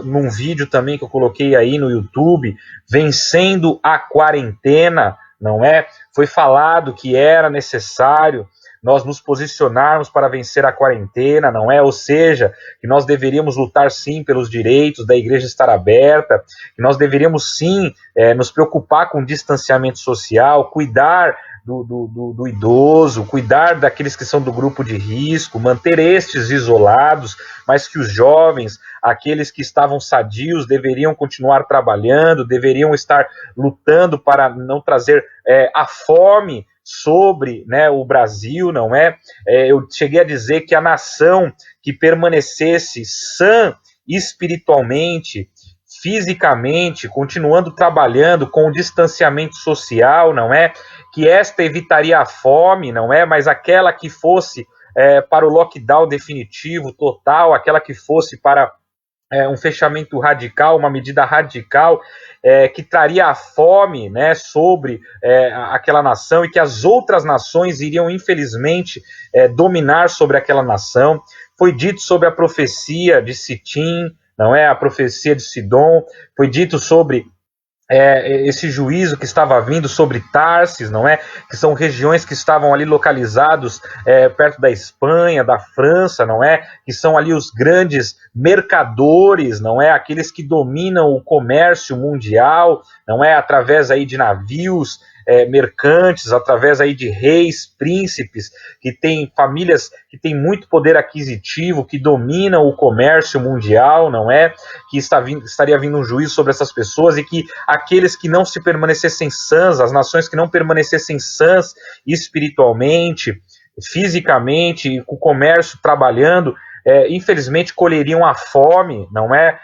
num vídeo também que eu coloquei aí no YouTube, vencendo a quarentena, não é? Foi falado que era necessário nós nos posicionarmos para vencer a quarentena, não é? Ou seja, que nós deveríamos lutar sim pelos direitos da igreja estar aberta, que nós deveríamos sim nos preocupar com o distanciamento social, cuidar do idoso, cuidar daqueles que são do grupo de risco, manter estes isolados, mas que os jovens, aqueles que estavam sadios, deveriam continuar trabalhando, deveriam estar lutando para não trazer a fome sobre, né, o Brasil, não é? Eu cheguei a dizer que a nação que permanecesse sã espiritualmente, fisicamente, continuando trabalhando com o distanciamento social, não é? Que esta evitaria a fome, não é? Mas aquela que fosse para o lockdown definitivo, total, aquela que fosse para um fechamento radical, uma medida radical, que traria a fome, né, sobre aquela nação, e que as outras nações iriam, infelizmente, dominar sobre aquela nação. Foi dito sobre a profecia de Sitim, não é? A profecia de Sidom, foi dito sobre esse juízo que estava vindo sobre Tarsis, não é? Que são regiões que estavam ali localizados perto da Espanha, da França, não é? Que são ali os grandes mercadores, não é? Aqueles que dominam o comércio mundial, não é? Através aí de navios mercantes, através aí de reis, príncipes, que têm famílias que têm muito poder aquisitivo, que dominam o comércio mundial, não é? Que estaria vindo um juízo sobre essas pessoas, e que aqueles que não se permanecessem sãs, as nações que não permanecessem sãs espiritualmente, fisicamente, com o comércio trabalhando, infelizmente colheriam a fome, não é?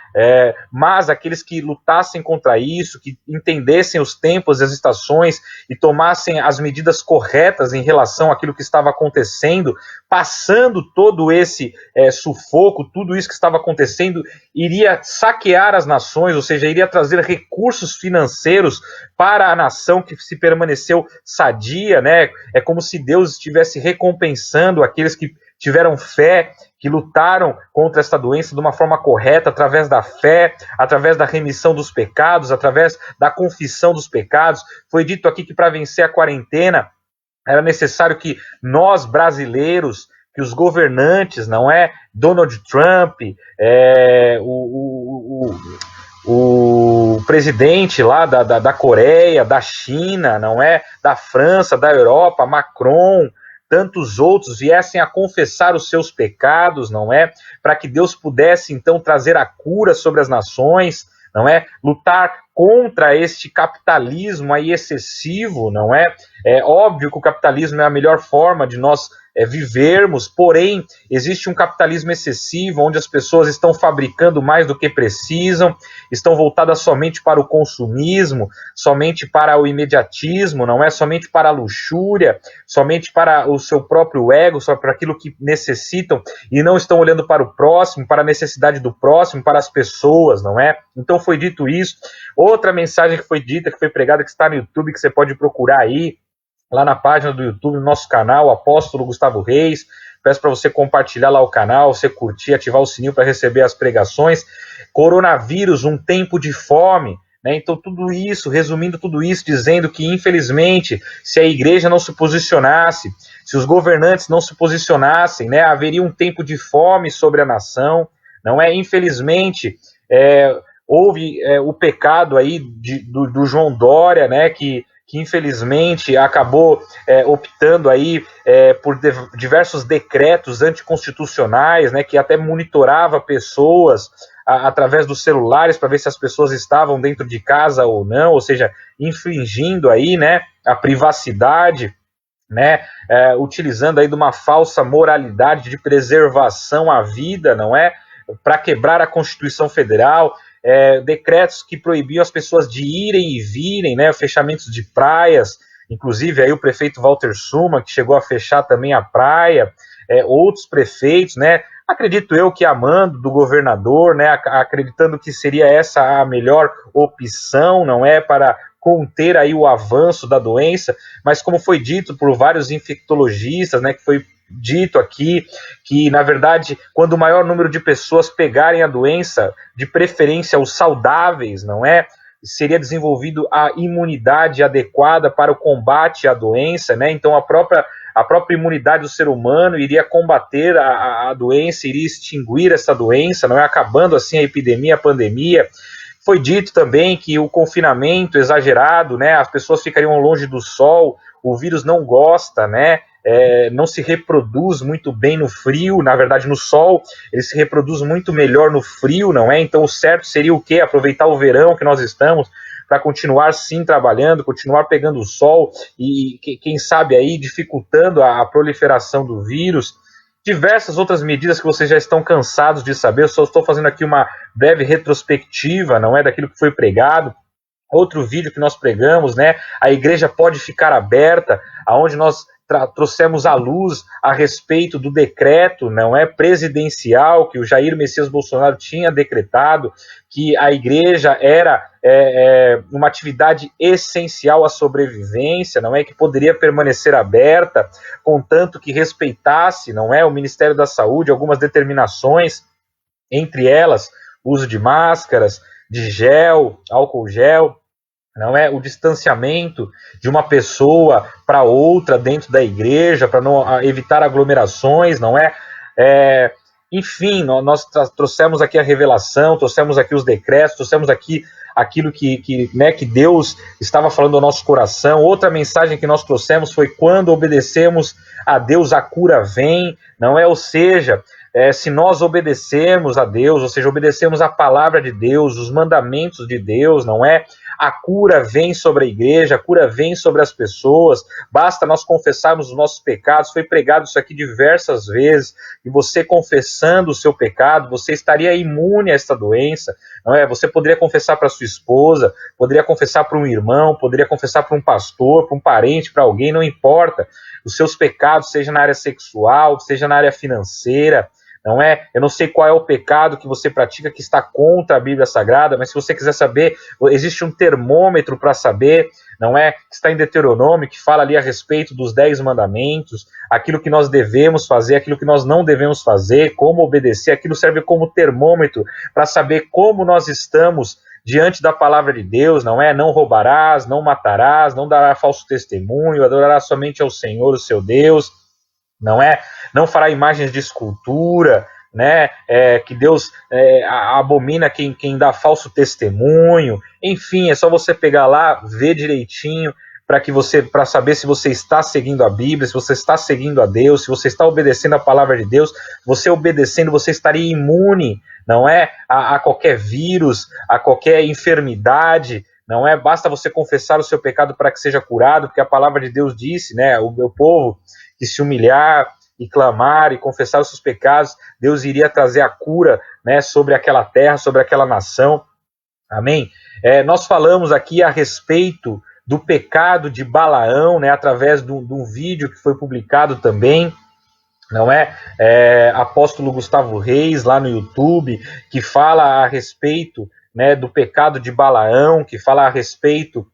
Mas aqueles que lutassem contra isso, que entendessem os tempos e as estações e tomassem as medidas corretas em relação àquilo que estava acontecendo, passando todo esse sufoco, tudo isso que estava acontecendo, iria saquear as nações, ou seja, iria trazer recursos financeiros para a nação que se permaneceu sadia, né? É como se Deus estivesse recompensando aqueles que tiveram fé, que lutaram contra esta doença de uma forma correta, através da fé, através da remissão dos pecados, através da confissão dos pecados. Foi dito aqui que para vencer a quarentena era necessário que nós, brasileiros, que os governantes, não é? Donald Trump, o presidente lá da Coreia, da China, não é? Da França, da Europa, Macron, tantos outros viessem a confessar os seus pecados, não é? Para que Deus pudesse, então, trazer a cura sobre as nações, não é? Lutar contra este capitalismo aí excessivo, não é? É óbvio que o capitalismo é a melhor forma de nós vivermos, porém, existe um capitalismo excessivo, onde as pessoas estão fabricando mais do que precisam, estão voltadas somente para o consumismo, somente para o imediatismo, não é? Somente para a luxúria, somente para o seu próprio ego, só para aquilo que necessitam, e não estão olhando para o próximo, para a necessidade do próximo, para as pessoas, não é? Então foi dito isso. Outra mensagem que foi dita, que foi pregada, que está no YouTube, que você pode procurar aí, lá na página do YouTube, no nosso canal, Apóstolo Gustavo Reis. Peço para você compartilhar lá o canal, você curtir, ativar o sininho para receber as pregações. Coronavírus, um tempo de fome, né? Então tudo isso, resumindo tudo isso, dizendo que infelizmente, se a igreja não se posicionasse, se os governantes não se posicionassem, né, haveria um tempo de fome sobre a nação, não é? Infelizmente, houve o pecado aí do João Dória, né, que infelizmente acabou optando aí por diversos decretos anticonstitucionais, né, que até monitorava pessoas através dos celulares para ver se as pessoas estavam dentro de casa ou não, ou seja, infringindo aí, né, a privacidade, né, utilizando aí de uma falsa moralidade de preservação à vida, não é, para quebrar a Constituição Federal. Decretos que proibiam as pessoas de irem e virem, né, fechamentos de praias, inclusive aí o prefeito Walter Suma, que chegou a fechar também a praia, outros prefeitos, né, acredito eu que amando do governador, né, acreditando que seria essa a melhor opção, não é, para conter aí o avanço da doença, mas como foi dito por vários infectologistas, né, que foi dito aqui, que na verdade, quando o maior número de pessoas pegarem a doença, de preferência os saudáveis, não é? Seria desenvolvido a imunidade adequada para o combate à doença, né? Então a própria imunidade do ser humano iria combater a doença, iria extinguir essa doença, não é? Acabando assim a epidemia, a pandemia. Foi dito também que o confinamento exagerado, né? As pessoas ficariam longe do sol, o vírus não gosta, né? Não se reproduz muito bem no frio, na verdade no sol, ele se reproduz muito melhor no frio, não é? Então o certo seria o quê? Aproveitar o verão que nós estamos para continuar sim trabalhando, continuar pegando o sol e quem sabe aí dificultando a proliferação do vírus. Diversas outras medidas que vocês já estão cansados de saber, eu só estou fazendo aqui uma breve retrospectiva, não é, daquilo que foi pregado. Outro vídeo que nós pregamos, né, a igreja pode ficar aberta, aonde nós trouxemos à luz a respeito do decreto, não é, presidencial que o Jair Messias Bolsonaro tinha decretado, que a igreja era uma atividade essencial à sobrevivência, não é, que poderia permanecer aberta, contanto que respeitasse, não é, o Ministério da Saúde, algumas determinações, entre elas, o uso de máscaras, de gel, álcool gel, não é, o distanciamento de uma pessoa para outra dentro da igreja, para não evitar aglomerações, não é? Enfim, nós trouxemos aqui a revelação, trouxemos aqui os decretos, trouxemos aqui aquilo que Deus estava falando ao nosso coração. Outra mensagem que nós trouxemos foi: quando obedecemos a Deus, a cura vem, não é? Ou seja, se nós obedecemos a Deus, ou seja, obedecemos a palavra de Deus, os mandamentos de Deus, não é? A cura vem sobre a igreja, a cura vem sobre as pessoas, basta nós confessarmos os nossos pecados. Foi pregado isso aqui diversas vezes, e você confessando o seu pecado, você estaria imune a esta doença, não é? Você poderia confessar para sua esposa, poderia confessar para um irmão, poderia confessar para um pastor, para um parente, para alguém, não importa. Os seus pecados, seja na área sexual, seja na área financeira, não é? Eu não sei qual é o pecado que você pratica que está contra a Bíblia Sagrada, mas se você quiser saber, existe um termômetro para saber, não é? Que está em Deuteronômio, que fala ali a respeito dos 10 mandamentos, aquilo que nós devemos fazer, aquilo que nós não devemos fazer, como obedecer. Aquilo serve como termômetro para saber como nós estamos diante da palavra de Deus, não é? Não roubarás, não matarás, não darás falso testemunho, adorarás somente ao Senhor, o seu Deus, não é? Não fará imagens de escultura, né? Que Deus abomina quem dá falso testemunho. Enfim, é só você pegar lá, ver direitinho, para saber se você está seguindo a Bíblia, se você está seguindo a Deus, se você está obedecendo a palavra de Deus. Você obedecendo, você estaria imune, não é? A qualquer vírus, a qualquer enfermidade. Não é? Basta você confessar o seu pecado para que seja curado, porque a palavra de Deus disse, né? O meu povo que se humilhar e clamar e confessar os seus pecados, Deus iria trazer a cura, né, sobre aquela terra, sobre aquela nação. Amém? Nós falamos aqui a respeito do pecado de Balaão, né, através de um vídeo que foi publicado também, não é? Apóstolo Gustavo Reis, lá no YouTube, que fala a respeito, né, do pecado de Balaão, que fala a respeito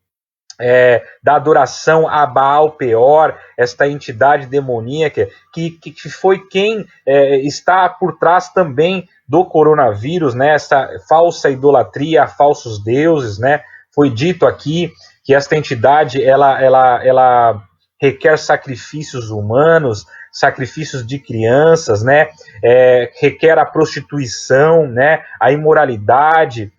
da adoração a Baal Peor, esta entidade demoníaca, que foi quem está por trás também do coronavírus, né, essa falsa idolatria a falsos deuses, né? Foi dito aqui que esta entidade ela requer sacrifícios humanos, sacrifícios de crianças, né? Requer a prostituição, né? A imoralidade,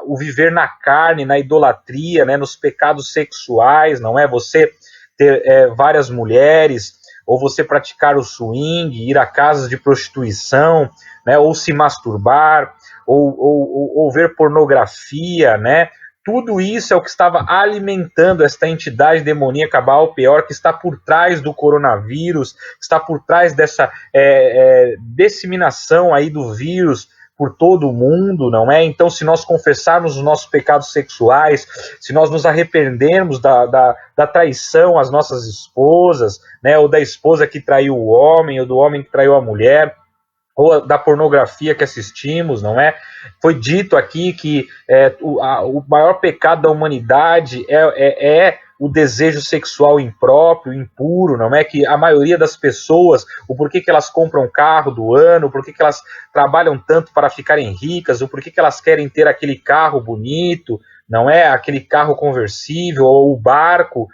o viver na carne, na idolatria, né, nos pecados sexuais, não é? Você ter várias mulheres, ou você praticar o swing, ir a casas de prostituição, né, ou se masturbar, ou ver pornografia, né? Tudo isso é o que estava alimentando esta entidade demoníaca Baal Peor, que está por trás do coronavírus, está por trás dessa disseminação aí do vírus por todo o mundo, não é? Então, se nós confessarmos os nossos pecados sexuais, se nós nos arrependermos da traição às nossas esposas, né, ou da esposa que traiu o homem, ou do homem que traiu a mulher, ou da pornografia que assistimos, não é? Foi dito aqui que o maior pecado da humanidade é o desejo sexual impróprio, impuro, não é? Que a maioria das pessoas, o porquê que elas compram carro do ano, o porquê que elas trabalham tanto para ficarem ricas, o porquê que elas querem ter aquele carro bonito, não é? Aquele carro conversível, ou o barco,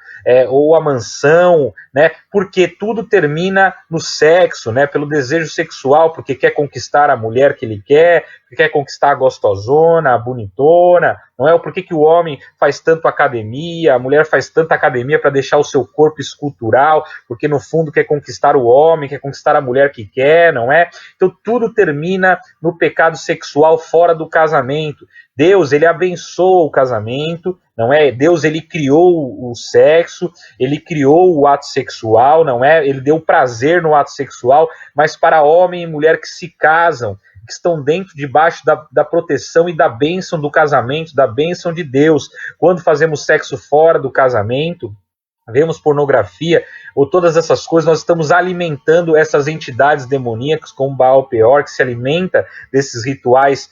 ou a mansão, né? Porque tudo termina no sexo, né? Pelo desejo sexual, porque quer conquistar a mulher que ele quer conquistar a gostosona, a bonitona, não é? Por que o homem faz tanto academia, a mulher faz tanta academia para deixar o seu corpo escultural, porque no fundo quer conquistar o homem, quer conquistar a mulher que quer, não é? Então tudo termina no pecado sexual fora do casamento. Deus, ele abençoa o casamento, não é? Deus, ele criou o sexo, ele criou o ato sexual, não é? Ele deu prazer no ato sexual, mas para homem e mulher que se casam, que estão debaixo da proteção e da bênção do casamento, da bênção de Deus. Quando fazemos sexo fora do casamento, vemos pornografia, ou todas essas coisas, nós estamos alimentando essas entidades demoníacas, como Baal Peor, que se alimenta desses rituais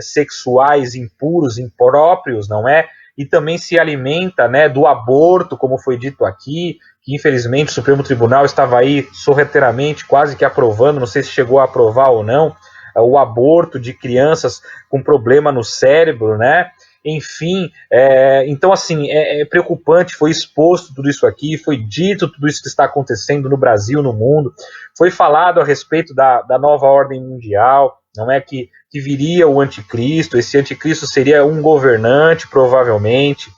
sexuais impuros, impróprios, não é? E também se alimenta, né, do aborto, como foi dito aqui, que infelizmente o Supremo Tribunal estava aí sorrateiramente quase que aprovando, não sei se chegou a aprovar ou não, o aborto de crianças com problema no cérebro, né? Enfim, então assim, é preocupante, foi exposto tudo isso aqui, foi dito tudo isso que está acontecendo no Brasil, no mundo, foi falado a respeito da nova ordem mundial, não é que viria o anticristo, esse anticristo seria um governante, provavelmente,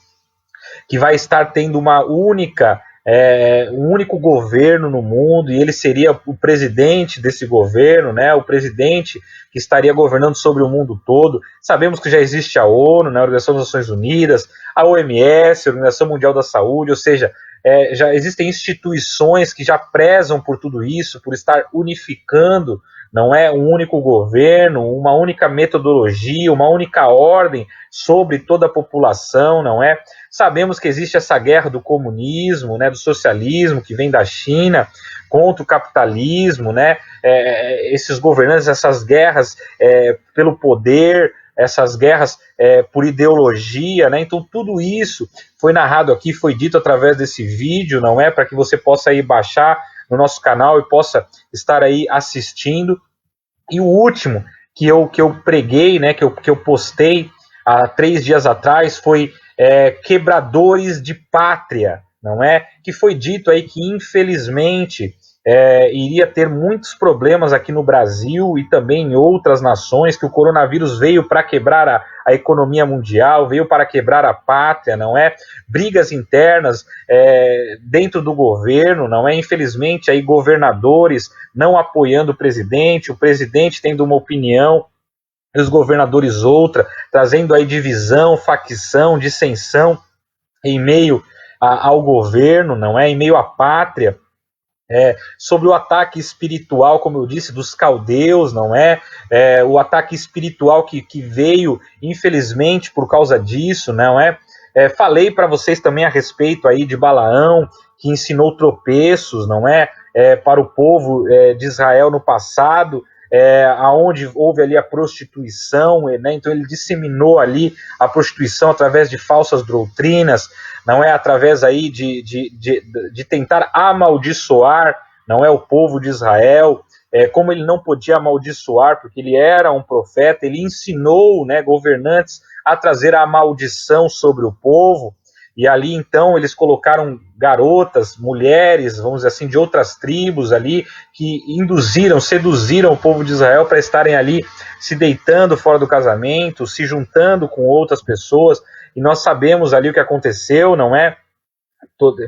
que vai estar tendo um único governo no mundo, e ele seria o presidente desse governo, né, o presidente que estaria governando sobre o mundo todo. Sabemos que já existe a ONU, né, a Organização das Nações Unidas, a OMS, a Organização Mundial da Saúde, ou seja, já existem instituições que já prezam por tudo isso, por estar unificando, não é, um único governo, uma única metodologia, uma única ordem sobre toda a população, não é? Sabemos que existe essa guerra do comunismo, né, do socialismo, que vem da China, contra o capitalismo, né? Esses governantes, essas guerras pelo poder, essas guerras por ideologia, né? Então tudo isso foi narrado aqui, foi dito através desse vídeo, não é? Para que você possa aí baixar no nosso canal e possa estar aí assistindo. E o último que eu preguei, né? Que eu postei há 3 dias atrás foi quebradores de pátria, não é? Que foi dito aí que infelizmente iria ter muitos problemas aqui no Brasil e também em outras nações, que o coronavírus veio para quebrar a economia mundial, veio para quebrar a pátria, não é? Brigas internas dentro do governo, não é? Infelizmente aí governadores não apoiando o presidente tendo uma opinião e os governadores outra, trazendo aí divisão, facção, dissensão em meio ao governo, não é? Em meio à pátria. Sobre o ataque espiritual, como eu disse, dos caldeus, não é? O ataque espiritual que veio, infelizmente, por causa disso, não é? Falei para vocês também a respeito aí de Balaão, que ensinou tropeços, não é? Para o povo de Israel no passado, aonde houve ali a prostituição, né? Então ele disseminou ali a prostituição através de falsas doutrinas, não é, através aí de tentar amaldiçoar, não é, o povo de Israel. Como ele não podia amaldiçoar, porque ele era um profeta, ele ensinou, né, governantes a trazer a maldição sobre o povo. E ali, então, eles colocaram garotas, mulheres, vamos dizer assim, de outras tribos ali, que seduziram o povo de Israel para estarem ali se deitando fora do casamento, se juntando com outras pessoas, e nós sabemos ali o que aconteceu, não é?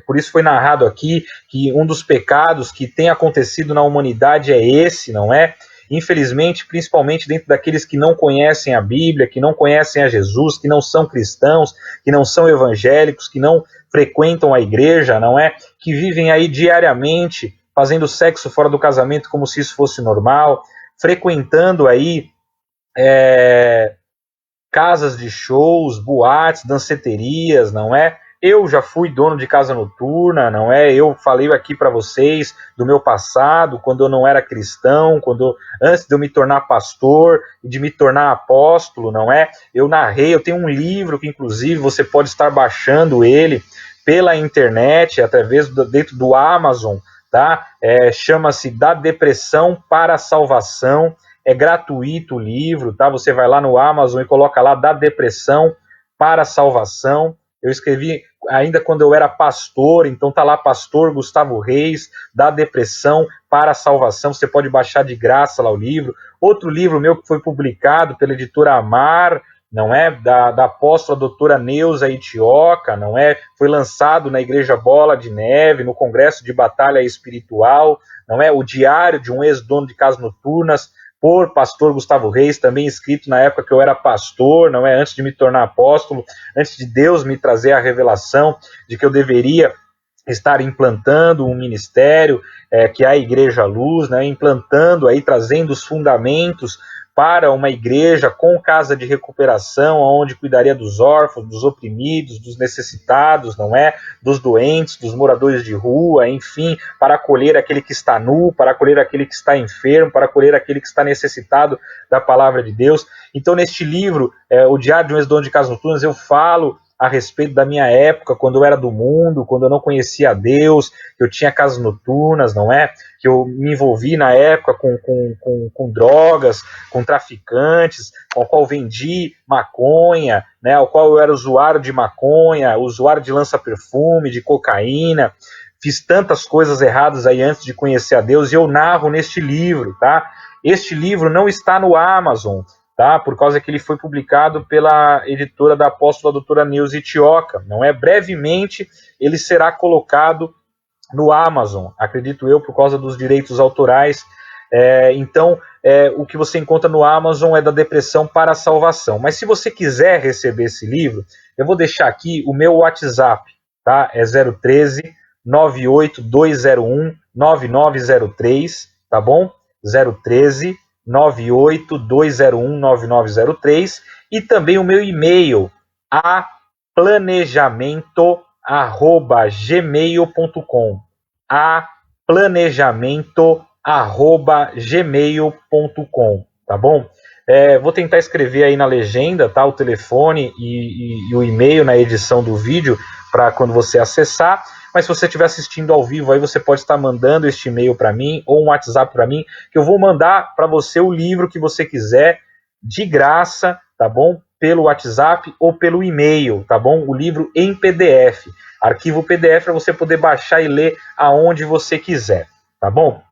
Por isso foi narrado aqui que um dos pecados que tem acontecido na humanidade é esse, não é? Infelizmente, principalmente dentro daqueles que não conhecem a Bíblia, que não conhecem a Jesus, que não são cristãos, que não são evangélicos, que não frequentam a igreja, não é? Que vivem aí diariamente fazendo sexo fora do casamento como se isso fosse normal, frequentando aí casas de shows, boates, danceterias, não é? Eu já fui dono de casa noturna, não é? Eu falei aqui para vocês do meu passado, quando eu não era cristão, antes de eu me tornar pastor e de me tornar apóstolo, não é? Eu narrei, eu tenho um livro que inclusive você pode estar baixando ele pela internet, dentro do Amazon, tá? Chama-se Da Depressão para a Salvação. É gratuito o livro, tá? Você vai lá no Amazon e coloca lá Da Depressão para a Salvação. Eu escrevi ainda quando eu era pastor, então tá lá Pastor Gustavo Reis, Da Depressão para a Salvação. Você pode baixar de graça lá o livro. Outro livro meu que foi publicado pela editora Amar, não é? Da apóstola doutora Neuza Itioca, não é? Foi lançado na Igreja Bola de Neve, no Congresso de Batalha Espiritual, não é? O Diário de um Ex-Dono de Casas Noturnas, por pastor Gustavo Reis, também escrito na época que eu era pastor, não é? Antes de me tornar apóstolo, antes de Deus me trazer a revelação de que eu deveria estar implantando um ministério, que é a Igreja Luz, né? Implantando aí, trazendo os fundamentos para uma igreja com casa de recuperação, onde cuidaria dos órfãos, dos oprimidos, dos necessitados, não é? Dos doentes, dos moradores de rua, enfim, para acolher aquele que está nu, para acolher aquele que está enfermo, para acolher aquele que está necessitado da palavra de Deus. Então, neste livro, O Diário de um Ex-Dono de Casas Noturnas, eu falo a respeito da minha época, quando eu era do mundo, quando eu não conhecia a Deus, que eu tinha casas noturnas, não é? Que eu me envolvi na época com drogas, com traficantes, com o qual vendi maconha, né? Ao qual eu era usuário de maconha, usuário de lança-perfume, de cocaína. Fiz tantas coisas erradas aí antes de conhecer a Deus, e eu narro neste livro, tá? Este livro não está no Amazon, tá? Por causa que ele foi publicado pela editora da apóstola doutora Neuza Itioca, não é? Brevemente ele será colocado no Amazon, acredito eu, por causa dos direitos autorais. Então, o que você encontra no Amazon é da depressão para a salvação. Mas se você quiser receber esse livro, eu vou deixar aqui o meu WhatsApp, tá? É 013 98201 9903, tá bom? 013 982019903, e também o meu e-mail, aplanejamento@gmail.com, aplanejamento@gmail.com, tá bom? Vou tentar escrever aí na legenda, tá, o telefone e o e-mail na edição do vídeo, para quando você acessar. Mas se você estiver assistindo ao vivo, aí você pode estar mandando este e-mail para mim, ou um WhatsApp para mim, que eu vou mandar para você o livro que você quiser, de graça, tá bom? Pelo WhatsApp ou pelo e-mail, tá bom? O livro em PDF. Arquivo PDF para você poder baixar e ler aonde você quiser, tá bom?